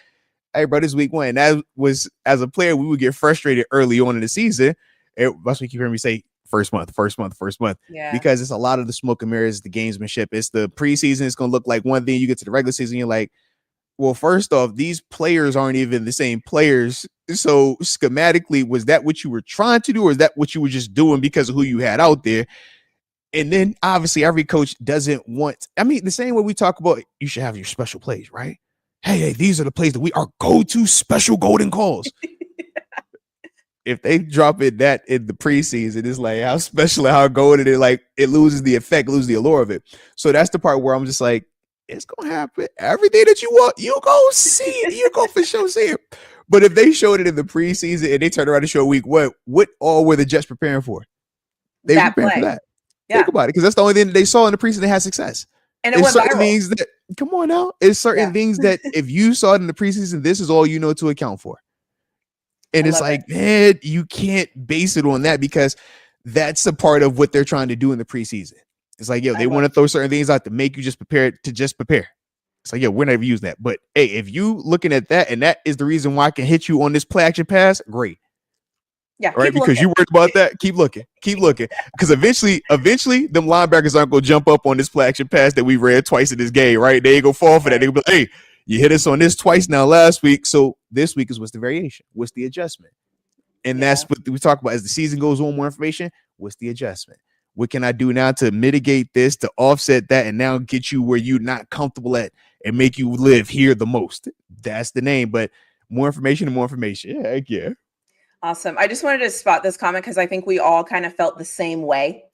hey, bro, this week one. That was, as a player, we would get frustrated early on in the season. That's what you keep hearing me say, first month. Yeah. Because it's a lot of the smoke and mirrors, the gamesmanship. It's the preseason. It's going to look like one thing. You get to the regular season, you're like, well, first off, these players aren't even the same players. So schematically, was that what you were trying to do, or is that what you were just doing because of who you had out there? And then obviously every coach doesn't want, the same way we talk about you should have your special plays, right? Hey, these are the plays that we are go-to special golden calls. If they drop that in the preseason, it's like how special and how golden it, like it loses the effect, loses the allure of it. So that's the part where I'm just like, it's gonna happen. Everything that you want, you go see it. You go for sure see it. But if they showed it in the preseason and they turn around to show week what all were the Jets preparing for? They were preparing for that. Yeah. Think about it, because that's the only thing that they saw in the preseason that had success. And it was certain things that, come on now, it's certain things that if you saw it in the preseason, this is all you know to account for. And it's like, man, you can't base it on that, because that's a part of what they're trying to do in the preseason. It's like, they want to throw certain things out to make you just prepare. It's like, we're never using that. But hey, if you looking at that and that is the reason why I can hit you on this play action pass, great. Yeah, right. Because you worried about that. Keep looking. Because eventually, them linebackers aren't gonna jump up on this play action pass that we read twice in this game, right? They ain't gonna fall for that. They gonna be like, hey, you hit us on this twice now last week. So this week is what's the variation? What's the adjustment? And that's what we talk about as the season goes on, more information. What's the adjustment? What can I do now to mitigate this, to offset that, and now get you where you're not comfortable at and make you live here the most? That's the name. But more information and more information. Yeah, heck yeah. Awesome. I just wanted to spot this comment because I think we all kind of felt the same way.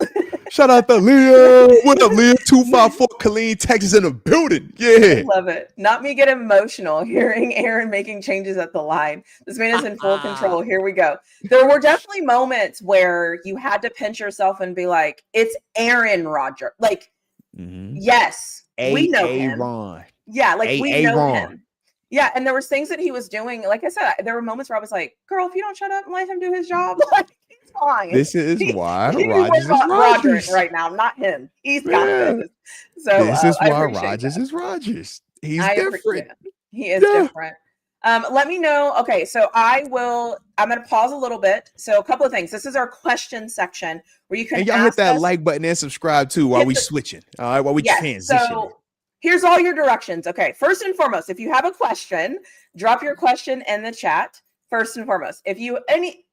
Shout out to Leah. What up, Leah? 254 Killeen, Texas in the building. Yeah. I love it. Not me get emotional hearing Aaron making changes at the line. This man is in full control. Here we go. There were definitely moments where you had to pinch yourself and be like, it's Aaron Rodgers. Like, yes, we know him. Ron. Yeah, like we know him. Yeah, and there was things that he was doing. Like I said, there were moments where I was like, girl, if you don't shut up and let him do his job, like, he's fine. This is why Rodgers is Rodgers right now, not him. He's got this. So this is why Rodgers is Rodgers. He's different. He is different. Let me know. Okay, so I'm going to pause a little bit. So a couple of things. This is our question section where you can And y'all hit that like button and subscribe too while we switching. All right, while we transitioning. So here's all your directions. Okay, first and foremost, if you have a question, drop your question in the chat. First and foremost,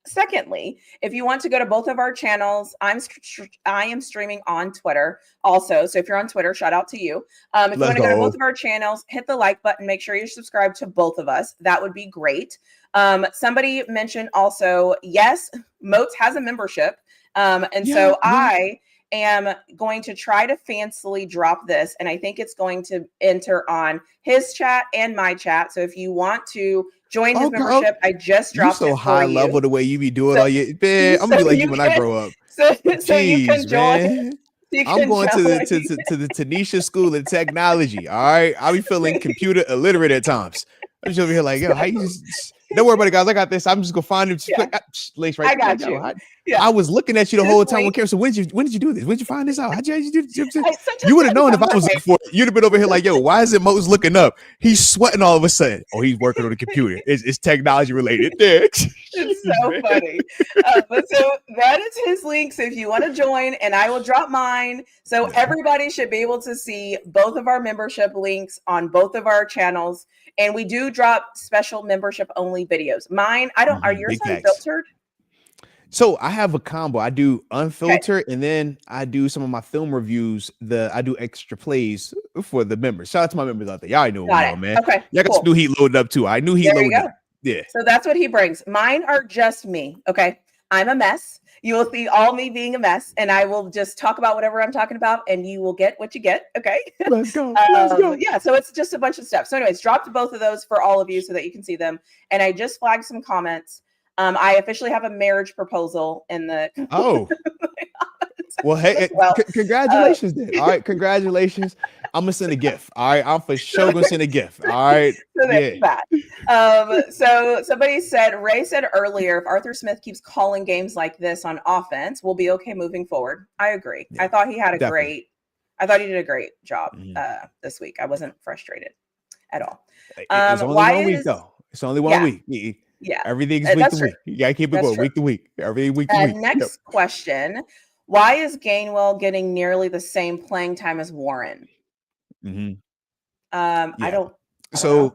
secondly, if you want to go to both of our channels, I am streaming on Twitter also. So if you're on Twitter, shout out to you. If you want to go to both of our channels, hit the like button. Make sure you're subscribed to both of us. That would be great. Somebody mentioned also, yes, Moats has a membership. So I am going to try to fancily drop this, and I think it's going to enter on his chat and my chat. So if you want to join his membership, I just dropped it for you. So high level the way you be doing all your man. I'm gonna be like you when I grow up. So you can join. I'm going to the Tanisha School of Technology. All right, I'll be feeling computer illiterate at times. I'm just over here like, yo, how you just don't worry about it, guys. I got this. I'm just gonna find him. Lace right. I got you. I was looking at you the whole time. So when did you do this? When did you find this out? How'd you do this? You would have known if I was looking for it. You'd have been over here like, yo, why is it Mo's looking up? He's sweating all of a sudden. Oh, he's working on the computer. It's technology related. It's so funny. So that is his link. So if you want to join, and I will drop mine. So everybody should be able to see both of our membership links on both of our channels. And we do drop special membership only videos. Mine, are yours unfiltered? So I have a combo. I do unfiltered, and then I do some of my film reviews. I do extra plays for the members. Shout out to my members out there. Y'all know what man. Okay, y'all got some new heat loaded up too. I knew heat loaded up. Yeah. So that's what he brings. Mine are just me. Okay. I'm a mess. You will see all me being a mess, and I will just talk about whatever I'm talking about, and you will get what you get. Okay. Let's go. Let's go. Yeah. So it's just a bunch of stuff. So anyways, dropped both of those for all of you so that you can see them. And I just flagged some comments. I officially have a marriage proposal in the. Oh. Well, hey, congratulations then. All right, congratulations. I'm gonna send a gift. All right, I'm for sure gonna send a gift. All right. So there's that. So somebody said, Ray said earlier, if Arthur Smith keeps calling games like this on offense, we'll be okay moving forward. I agree. Yeah, I thought he did a great job this week. I wasn't frustrated at all. It's only 1 week though. It's only 1 week. Yeah. Everything's week to week. You gotta keep it going week to week. Everything week to week. Next question. Why is Gainwell getting nearly the same playing time as Warren? I don't know.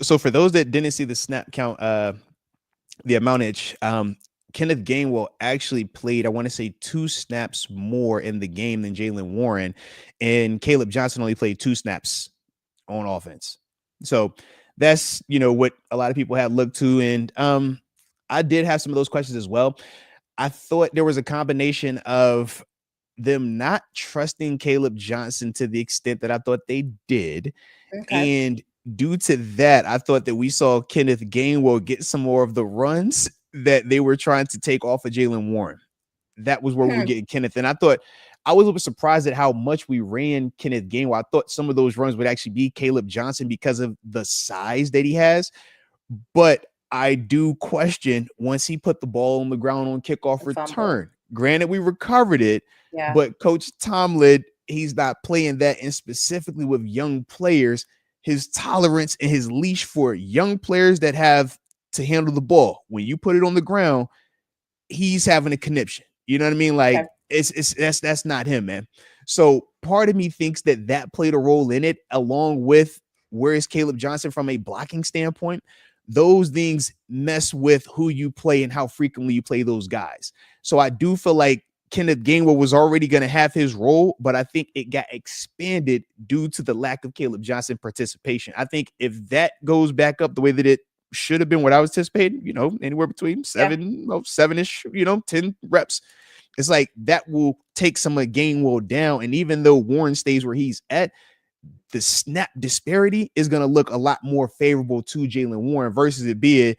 So for those that didn't see the snap count, the amount Kenneth Gainwell actually played, I want to say 2 snaps more in the game than Jalen Warren, and Caleb Johnson only played 2 snaps on offense. So that's, what a lot of people had looked to. And I did have some of those questions as well. I thought there was a combination of them not trusting Caleb Johnson to the extent that I thought they did. Okay. And due to that, I thought that we saw Kenneth Gainwell get some more of the runs that they were trying to take off of Jalen Warren. That was where we were getting Kenneth. And I was a little bit surprised at how much we ran Kenneth Gainwell. I thought some of those runs would actually be Caleb Johnson because of the size that he has. But I do question once he put the ball on the ground on kickoff return. Granted, we recovered it, but Coach Tomlin, he's not playing that. And specifically with young players, his tolerance and his leash for young players that have to handle the ball, when you put it on the ground, he's having a conniption. You know what I mean? Like that's not him, man. So part of me thinks that played a role in it, along with where is Caleb Johnson from a blocking standpoint. Those things mess with who you play and how frequently you play those guys. So I do feel like Kenneth Gainwell was already going to have his role, but I think it got expanded due to the lack of Caleb Johnson participation. I think if that goes back up the way that it should have been, what I was anticipating, anywhere between 7-ish, 10 reps, it's like that will take some of Gainwell down. And even though Warren stays where he's at, the snap disparity is going to look a lot more favorable to Jalen Warren versus it being,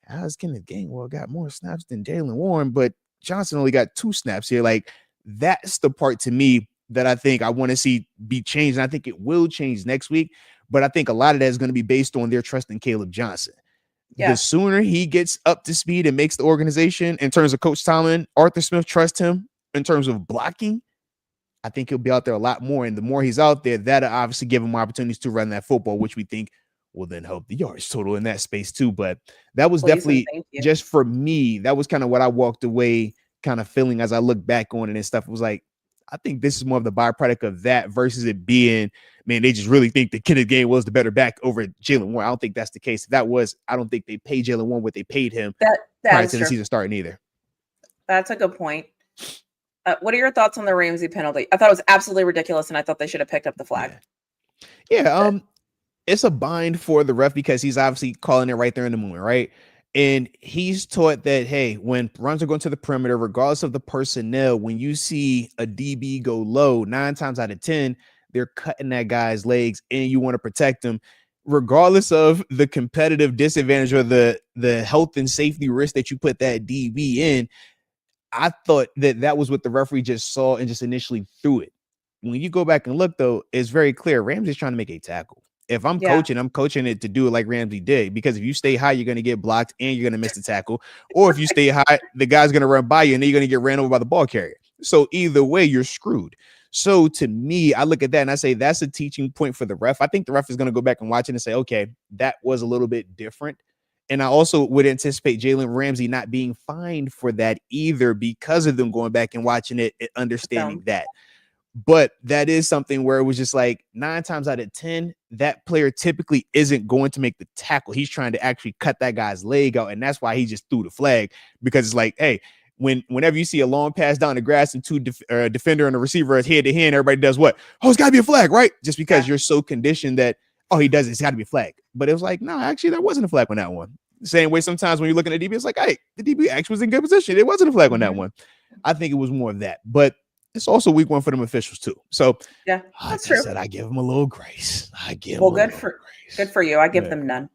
how's Kenneth Gainwell got more snaps than Jalen Warren, but Johnson only got 2 snaps here. Like, that's the part to me that I think I want to see be changed. And I think it will change next week, but I think a lot of that is going to be based on their trust in Caleb Johnson. The sooner he gets up to speed and makes the organization in terms of Coach Tomlin, Arthur Smith trusts him in terms of blocking, I think he'll be out there a lot more. And the more he's out there, that'll obviously give him opportunities to run that football, which we think will then help the yards total in that space too. But that was Please and definitely thank you. just for me. That was kind of what I walked away kind of feeling as I look back on it and stuff. It was like, I think this is more of the byproduct of that versus it being, man, they just really think that Kenneth Gainwell was the better back over Jalen Warren. I don't think that's the case. If that was, I don't think they paid Jalen Warren what they paid him prior to the season starting either. That's a good point. What are your thoughts on the Ramsey penalty? I thought it was absolutely ridiculous, and I thought they should have picked up the flag. Yeah, it's a bind for the ref because he's obviously calling it right there in the moment, right? And he's taught that, hey, when runs are going to the perimeter, regardless of the personnel, when you see a DB go low, 9 times out of 10, they're cutting that guy's legs and you want to protect him, regardless of the competitive disadvantage or the health and safety risk that you put that DB in. I thought that was what the referee just saw and just initially threw it. When you go back and look, though, it's very clear. Ramsey's trying to make a tackle. If I'm coaching it to do it like Ramsey did, because if you stay high, you're going to get blocked and you're going to miss the tackle. Or if you stay high, the guy's going to run by you and then you're going to get ran over by the ball carrier. So either way, you're screwed. So to me, I look at that and I say that's a teaching point for the ref. I think the ref is going to go back and watch it and say, okay, that was a little bit different. And I also would anticipate Jalen Ramsey not being fined for that either because of them going back and watching it and understanding that. But that is something where it was just like 9 times out of 10, that player typically isn't going to make the tackle. He's trying to actually cut that guy's leg out. And that's why he just threw the flag, because it's like, hey, whenever you see a long pass down the grass and two defender and a receiver is head to hand, everybody does what? Oh, it's got to be a flag, right? Just because you're so conditioned that, oh, he does it, it's got to be a flag. But it was like, no, actually, there wasn't a flag on that one. Same way sometimes when you're looking at DB, it's like, hey, the DB actually was in good position. It wasn't a flag on that one. I think it was more of that. But it's also week 1 for them officials too. So yeah, that's true. I give them a little grace. Good for you. I give them none.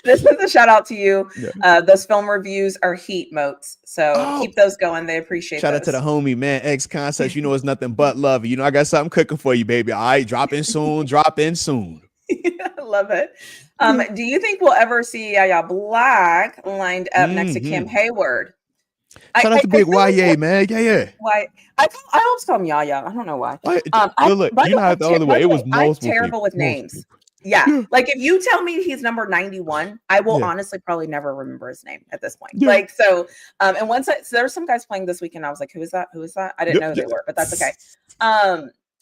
This is a shout out to you. Those film reviews are heat, Moats. So keep those going. They appreciate Shout those. out to the homie, man. X Concepts. You know it's nothing but love. You know I got something cooking for you, baby. All right, drop in soon. I love it. Do you think we'll ever see Yaya Black lined up next to Cam Hayward? Shout out to Big YA, man. Yeah. Why? I always call him Yaya. I don't know why. Look, you know how the other way. It was multiple. I'm terrible with names. Yeah. Like if you tell me he's number 91, I will honestly probably never remember his name at this point. Like so. And once there were some guys playing this weekend, I was like, who is that? Who is that? I didn't know who they were, but that's okay.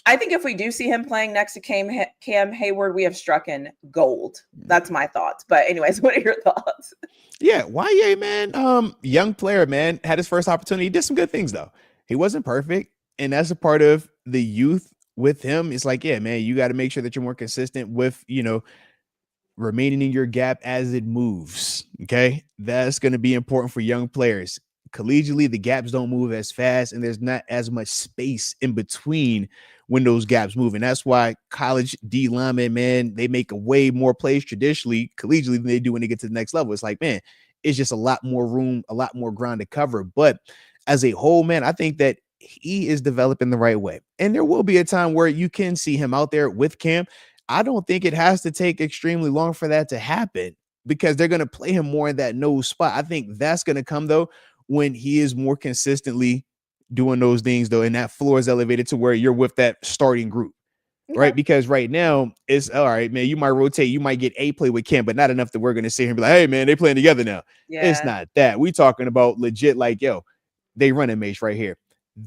I think if we do see him playing next to Cam Hayward, we have struck in gold. That's my thoughts. But anyways, what are your thoughts? Yeah, YA, man. Young player, man, had his first opportunity. He did some good things, though. He wasn't perfect. And that's a part of the youth with him. It's like, yeah, man, you got to make sure that you're more consistent with, remaining in your gap as it moves. Okay. That's going to be important for young players. Collegiately, the gaps don't move as fast and there's not as much space in between when those gaps move. And that's why college D linemen, man, they make a way more plays traditionally, collegially, than they do when they get to the next level. It's like, man, it's just a lot more room, a lot more ground to cover. But as a whole, man, I think that he is developing the right way. And there will be a time where you can see him out there with Cam. I don't think it has to take extremely long for that to happen because they're going to play him more in that nose spot. I think that's going to come, though, when he is more consistently doing those things, though, and that floor is elevated to where you're with that starting group, right? Because right now it's all right, man. You might rotate, you might get a play with Cam, but not enough that we're going to sit here and be like, hey, man, they playing together now. It's not that. We talking about legit, like, yo, they run a mace right here.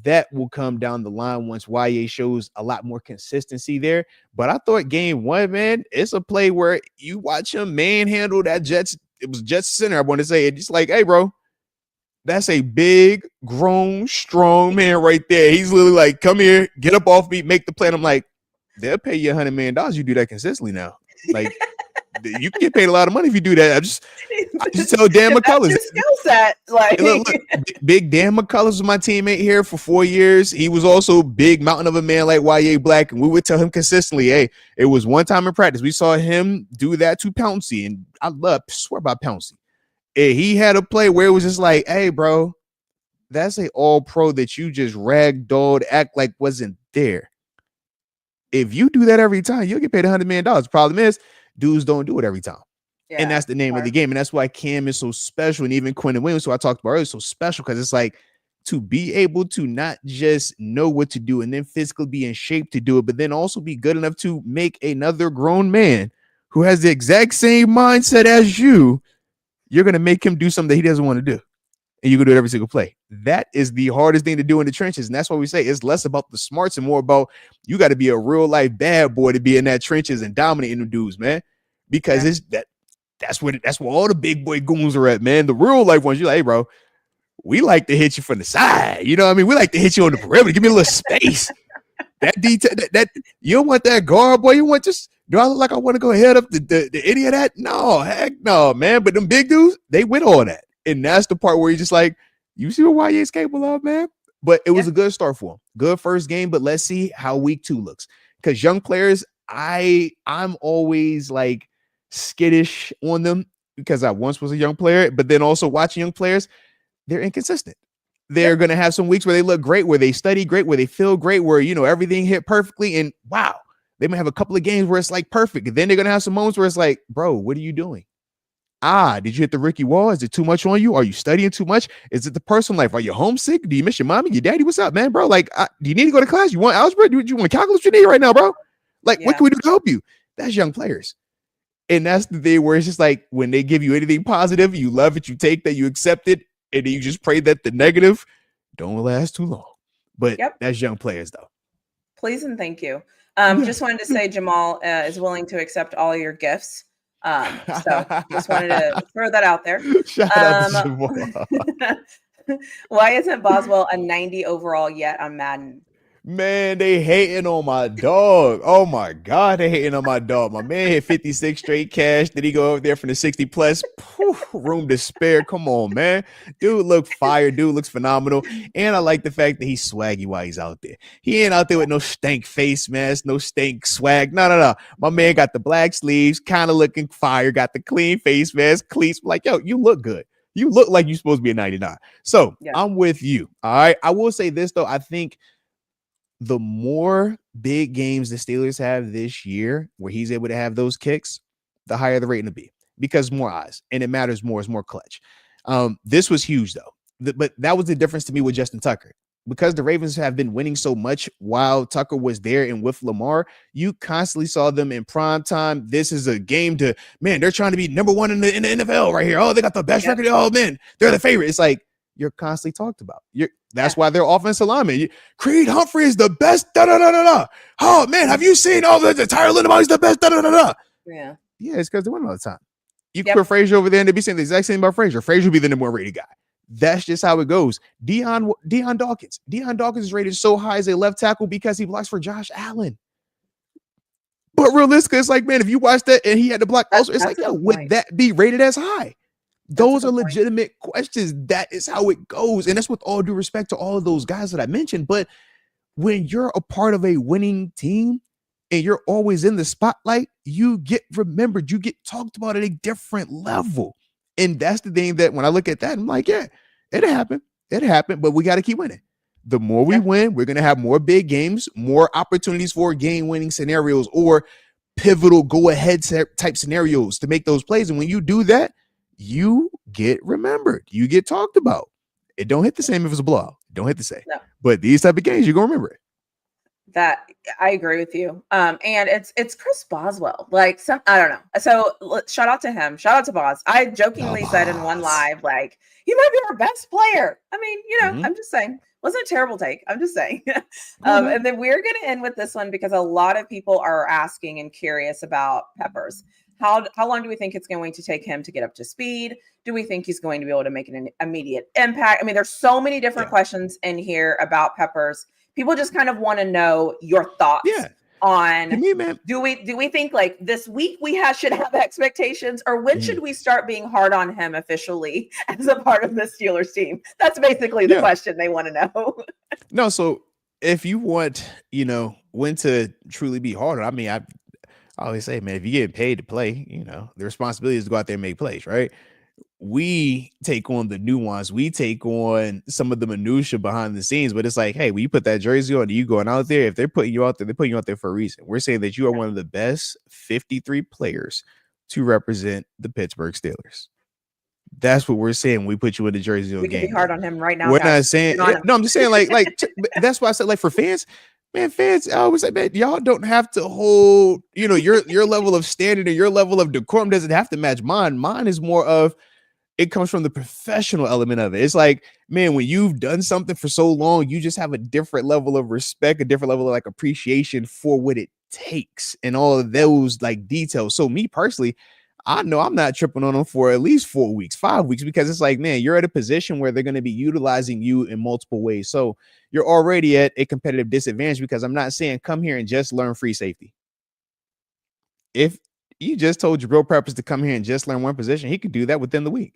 That will come down the line once YA shows a lot more consistency there. But I thought game 1, man, it's a play where you watch him manhandle that Jets. It was Jets center. I want to say it. Just like, hey, bro, that's a big, grown, strong man right there. He's literally like, come here, get up off me, make the play. And I'm like, they'll pay you $100 million. You do that consistently now. Like, you can get paid a lot of money if you do that. I just tell Dan McCullers. That's your skill set. Like, look, big Dan McCullers was my teammate here for 4 years. He was also big mountain of a man like YA Black, and we would tell him consistently, hey, it was one time in practice. We saw him do that to Pouncey, and I swear by Pouncey. He had a play where it was just like, hey, bro, that's a all-pro that you just ragdolled, act like wasn't there. If you do that every time, you'll get paid $100 million. Problem is, dudes don't do it every time. And that's the name of the game. And that's why Cam is so special. And even Quentin Williams, who I talked about earlier, is so special because it's like to be able to not just know what to do and then physically be in shape to do it, but then also be good enough to make another grown man who has the exact same mindset as you're going to make him do something that he doesn't want to do. And you're going to do it every single play. That is the hardest thing to do in the trenches. And that's why we say it's less about the smarts and more about you got to be a real life bad boy to be in that trenches and dominating them dudes, man. Because it's that's where all the big boy goons are at, man. The real life ones, you're like, hey, bro, we like to hit you from the side. You know what I mean? We like to hit you on the perimeter. Give me a little space. That detail, that you don't want that guard, boy. You want just, do I look like I want to go head up the idiot at? No, heck no, man. But them big dudes, they with all that. And that's the part where you're just like, you see what YA's capable of, man? But it was a good start for him. Good first game, but let's see how week 2 looks. Because young players, I'm always like skittish on them because I once was a young player, but then also watching young players, they're inconsistent. They're going to have some weeks where they look great, where they study great, where they feel great, where, you know, everything hit perfectly. And wow, they might have a couple of games where it's like perfect. And then they're going to have some moments where it's like, bro, what are you doing? Did you hit the Ricky wall? Is it too much on you? Are you studying too much? Is it the personal life? Are you homesick? Do you miss your mommy, your daddy? What's up, man, bro? Like, do you need to go to class? You want algebra? Do you want calculus? You need right now, bro? Like, what can we do to help you? That's young players. And that's the thing where it's just like, when they give you anything positive, you love it, you take that, you accept it, and then you just pray that the negative don't last too long. But that's young players, though. Please and thank you. Just wanted to say Jamal is willing to accept all your gifts. So just wanted to throw that out there. Shout out to Jamal. Why isn't Boswell a 90 overall yet on Madden? Man, they hating on my dog. Oh my God, they hating on my dog. My man hit 56 straight cash. Did he go over there from the 60 plus? Room to spare. Come on, man. Dude look fire. Dude looks phenomenal. And I like the fact that he's swaggy while he's out there. He ain't out there with no stank face mask, no stank swag. No. My man got the black sleeves, kind of looking fire, got the clean face mask, cleats. Like, yo, you look good. You look like you're supposed to be a 99. So I'm with you. All right. I will say this, though. I think the more big games the Steelers have this year where he's able to have those kicks, the higher the rating to be, because more eyes, and it matters more. It's more clutch. This was huge, though. But that was the difference to me with Justin Tucker. Because the Ravens have been winning so much while Tucker was there and with Lamar, you constantly saw them in prime time. This is a game to, man, they're trying to be number one in the NFL right here. Oh, they got the best record. Oh, man, they're the favorite. It's like, you're constantly talked about. That's why they're offensive linemen. Creed Humphrey is the best. Oh man, have you seen all the Tyler Lindemann is the best? Yeah, it's because they win all the time. You can put Frazier over there and they'd be saying the exact same about Frazier. Frazier would be the number 1 rated guy. That's just how it goes. Deion Dawkins. Deion Dawkins is rated so high as a left tackle because he blocks for Josh Allen. But realistically, it's like, man, if you watch that and he had to block also, it's like, yo, would that be rated as high? Those are legitimate questions. That is how it goes. And that's with all due respect to all of those guys that I mentioned. But when you're a part of a winning team and you're always in the spotlight, you get remembered. You get talked about at a different level. And that's the thing that when I look at that, I'm like, yeah, it happened. It happened, but we got to keep winning. The more we win, we're going to have more big games, more opportunities for game-winning scenarios or pivotal go-ahead type scenarios to make those plays. And when you do that, you get remembered. You get talked about. It don't hit the same if it's a blowout. Don't hit the same. No. But these type of games, you're gonna remember it. That I agree with you. And it's Chris Boswell. Like I don't know. So shout out to him. Shout out to Boz. I jokingly said in one live, like, he might be our best player. I mean, you know, I'm just saying. Wasn't a terrible take. I'm just saying. And then we're going to end with this one because a lot of people are asking and curious about Peppers. How long do we think it's going to take him to get up to speed? Do we think he's going to be able to make an immediate impact? I mean, there's so many different questions in here about Peppers. People just kind of want to know your thoughts on do we think like this week should have expectations, or when should we start being hard on him officially as a part of the Steelers team? That's basically the question they want to know. No, so if you want, you know, when to truly be hard, I mean, I always say, man, if you get paid to play, you know, the responsibility is to go out there and make plays, right? We take on the nuance. We take on some of the minutia behind the scenes, but it's like, hey, when you put that jersey on, you going out there, if they're putting you out there, they're putting you out there for a reason. We're saying that you are one of the best 53 players to represent the Pittsburgh Steelers. That's what we're saying. We put you in the jersey on We can game. be hard on him right now. We're guys. not saying no. I'm just saying like that's why I said like for fans, man, fans. I always say, man, y'all don't have to hold. You know, your level of standard and your level of decorum doesn't have to match mine. Mine is more of it comes from the professional element of it. It's like, man, when you've done something for so long, you just have a different level of respect, a different level of like appreciation for what it takes and all of those like details. So me personally, I know I'm not tripping on them for at least 4 weeks, 5 weeks, because it's like, man, you're at a position where they're going to be utilizing you in multiple ways. So you're already at a competitive disadvantage because I'm not saying come here and just learn free safety. If you just told Jabril Peppers to come here and just learn one position, he could do that within the week.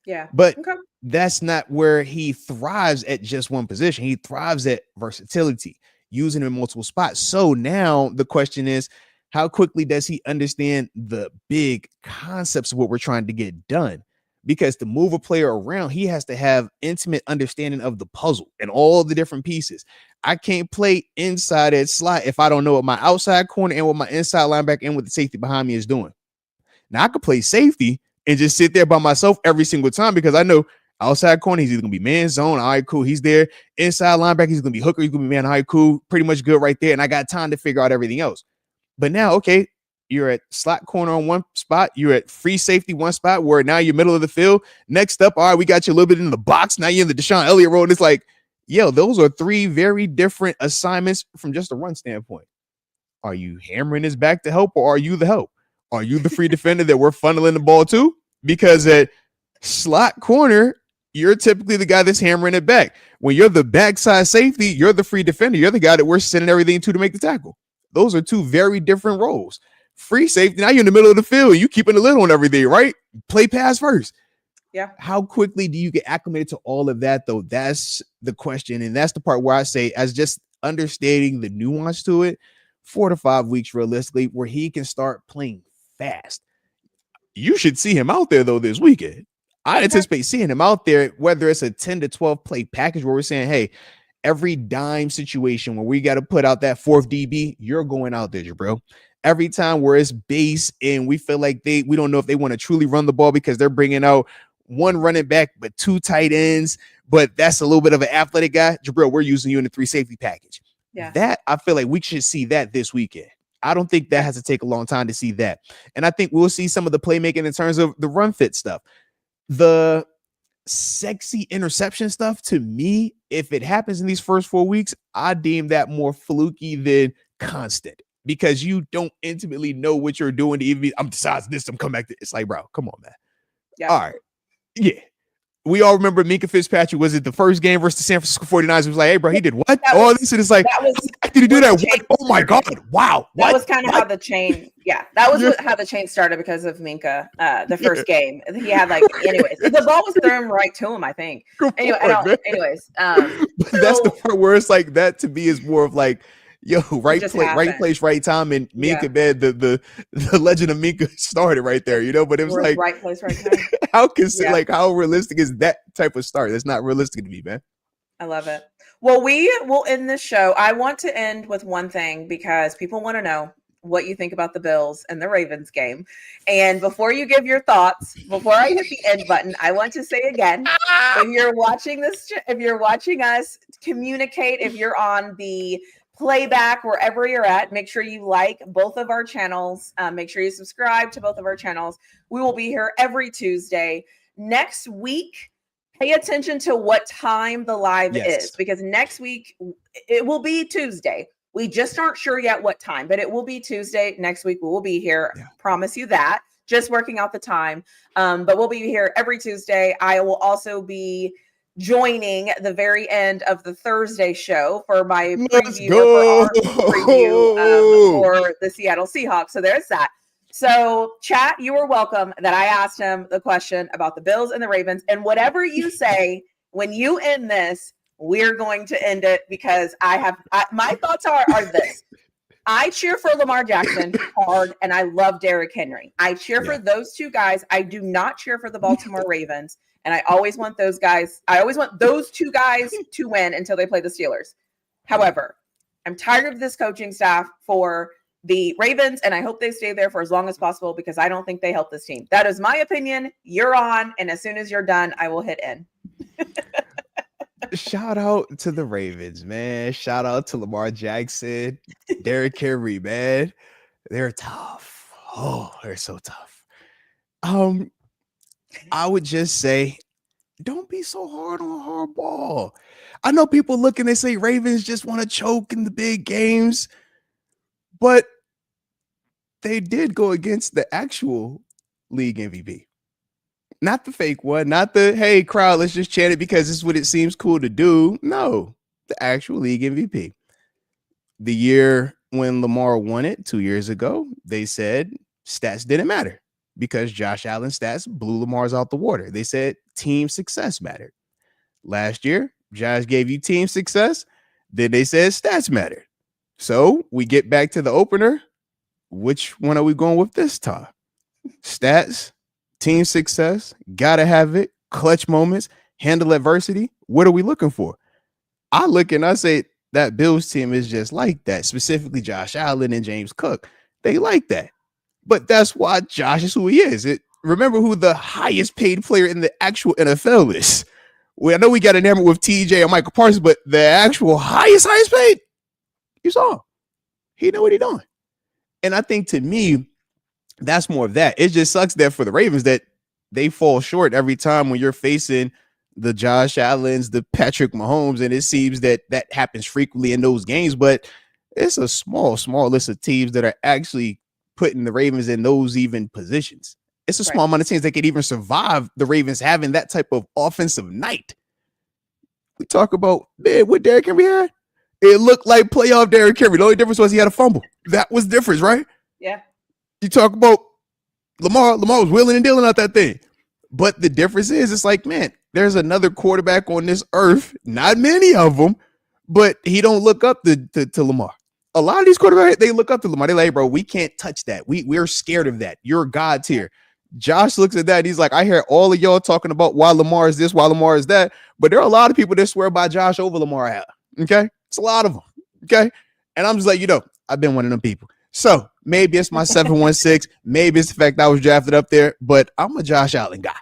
Yeah. But that's not where he thrives at just one position. He thrives at versatility, using him in multiple spots. So now the question is, how quickly does he understand the big concepts of what we're trying to get done? Because to move a player around, he has to have intimate understanding of the puzzle and all the different pieces. I can't play inside at slot if I don't know what my outside corner and what my inside linebacker and what the safety behind me is doing. Now I could play safety and just sit there by myself every single time because I know outside corner, he's either going to be man zone. All right, cool. He's there. Inside linebacker, he's going to be hooker. He's going to be man. All right, cool. Pretty much good right there. And I got time to figure out everything else. But now, okay, you're at slot corner on one spot. You're at free safety one spot where now you're middle of the field. Next up, all right, we got you a little bit in the box. Now you're in the Deshaun Elliott role. And it's like, yo, those are three very different assignments from just a run standpoint. Are you hammering his back to help or are you the help? Are you the free defender that we're funneling the ball to? Because at slot corner, you're typically the guy that's hammering it back. When you're the backside safety, you're the free defender. You're the guy that we're sending everything to make the tackle. Those are two very different roles. Free safety, now you're in the middle of the field. You keeping the lid on everything, right? Play pass first. Yeah. How quickly do you get acclimated to all of that, though? That's the question. And that's the part where I say, as just understanding the nuance to it, 4 to 5 weeks realistically, where he can start playing fast. You should see him out there, though, this weekend. I anticipate seeing him out there, whether it's a 10 to 12 play package where we're saying, hey, every dime situation where we got to put out that fourth DB, you're going out there, bro. Every time where it's base and we feel like we don't know if they want to truly run the ball because they're bringing out one running back but two tight ends, but that's a little bit of an athletic guy. Jabril, we're using you in the 3 safety package. Yeah. That I feel like we should see that this weekend. I don't think that has to take a long time to see that. And I think we'll see some of the playmaking in terms of the run fit stuff. The sexy interception stuff, to me, if it happens in these first 4 weeks, I deem that more fluky than constant because you don't intimately know what you're doing to even I'm besides this, I'm coming back to it's like, bro, come on, man. Yeah. All right. Yeah. We all remember Minka Fitzpatrick. Was it the first game versus the San Francisco 49ers? It was like, hey, bro, he did what? All this, and it's like, did he do that? Oh my God. Wow. That was kind of how the chain, that was how the chain started because of Minka, the first game. He had anyways, the ball was thrown right to him, I think. Anyways. That's the part where it's like that to me is more of like, yo, right place, right time, and Minka, man, the legend of Minka started right there, But it was like right place, right time. How realistic is that type of start? That's not realistic to me, man. I love it. Well, we will end this show. I want to end with one thing because people want to know what you think about the Bills and the Ravens game. And before you give your thoughts, before I hit the end button, I want to say again, if you're watching us, communicate. If you're on the playback, wherever you're at, make sure you like both of our channels. Make sure you subscribe to both of our channels. We will be here every Tuesday. Next week, pay attention to what time the live is, because next week it will be Tuesday. We just aren't sure yet what time, but it will be Tuesday. Next week we will be here. Yeah. Promise you that. Just working out the time. But we'll be here every Tuesday. I will also be joining the very end of the Thursday show for my preview for the Seattle Seahawks. So there's that. So chat, you are welcome that I asked him the question about the Bills and the Ravens, and whatever you say when you end this, we're going to end it because my thoughts are this. I cheer for Lamar Jackson hard, and I love Derrick Henry. I cheer for those two guys. I do not cheer for the Baltimore Ravens, and I always want those guys. I always want those two guys to win until they play the Steelers. However, I'm tired of this coaching staff for the Ravens, and I hope they stay there for as long as possible because I don't think they help this team. That is my opinion. You're on, and as soon as you're done, I will hit end. Shout out to the Ravens, man. Shout out to Lamar Jackson, Derrick Henry, man. They're tough. Oh, they're so tough. I would just say, don't be so hard on Harbaugh. I know people look and they say Ravens just want to choke in the big games, but they did go against the actual league MVP. Not the fake one, not the, hey, crowd, let's just chant it because this is what it seems cool to do. No, the actual league MVP. The year when Lamar won it 2 years ago, they said stats didn't matter because Josh Allen's stats blew Lamar's out the water. They said team success mattered. Last year, Josh gave you team success. Then they said stats mattered. So we get back to the opener. Which one are we going with this time? Stats, team success, gotta have it, clutch moments, handle adversity. What are we looking for? I look and I say that Bills team is just like that, specifically Josh Allen and James Cook. They like that. But that's why Josh is who he is. Remember who the highest paid player in the actual NFL is. Well, I know we got enamored with TJ and Michael Parsons, but the actual highest paid, you saw him. He know what he doing. And I think to me, that's more of that. It just sucks that for the Ravens that they fall short every time when you're facing the Josh Allens, the Patrick Mahomes, and it seems that happens frequently in those games. But it's a small list of teams that are actually putting the Ravens in those even positions. It's a small amount of teams that could even survive the Ravens having that type of offensive night. We talk about, man, what Derrick Henry had. It looked like playoff Derrick Henry. The only difference was he had a fumble. That was the difference, right? Yeah. You talk about Lamar was willing and dealing out that thing. But the difference is, it's like, man, there's another quarterback on this earth, not many of them, but he don't look up to Lamar. A lot of these quarterbacks, they look up to Lamar. They're like, bro, we can't touch that. We're scared of that. You're God's here. Josh looks at that. And he's like, I hear all of y'all talking about why Lamar is this, why Lamar is that. But there are a lot of people that swear by Josh over Lamar. Okay? It's a lot of them. Okay? And I'm just like, I've been one of them people. So maybe it's my 716. Maybe it's the fact I was drafted up there, but I'm a Josh Allen guy.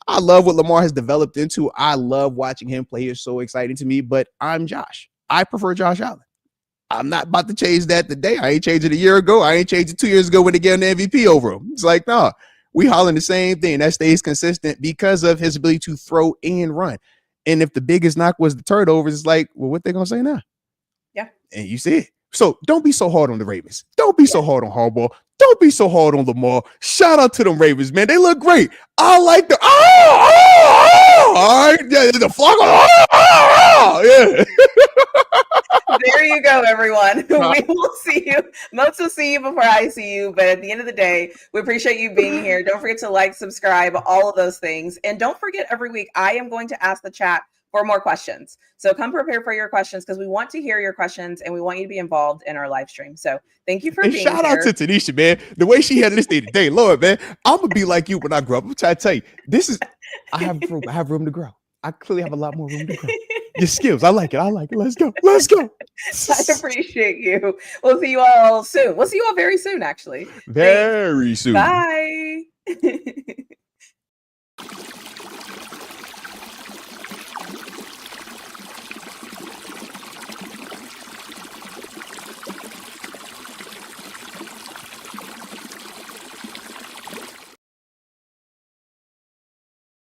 I love what Lamar has developed into. I love watching him play. It's so exciting to me, but I'm Josh. I prefer Josh Allen. I'm not about to change that today. I ain't changed it a year ago. I ain't changed it 2 years ago when they gave him the MVP over him. It's like, no, we hollering the same thing. That stays consistent because of his ability to throw and run. And if the biggest knock was the turnovers, it's like, well, what they going to say now? Yeah. And you see it. So don't be so hard on the Ravens. Don't be so hard on Harbaugh. Don't be so hard on Lamar. Shout out to them Ravens, man. They look great. I like the all right. Yeah, the flock. Yeah. There you go, everyone. We will see you. Most will see you before I see you. But at the end of the day, we appreciate you being here. Don't forget to like, subscribe, all of those things. And don't forget, every week, I am going to ask the chat for more questions. So come prepared for your questions because we want to hear your questions and we want you to be involved in our live stream. So thank you for being shout here. Out to Tanisha, man. The way she had this day today, Lord, man, I'm gonna be like you when I grow up. I'm trying to tell you, I have room to grow. I clearly have a lot more room to grow. Your skills, I like it. Let's go. I appreciate you. We'll see you all soon. We'll see you all very soon, actually. Very soon. Bye.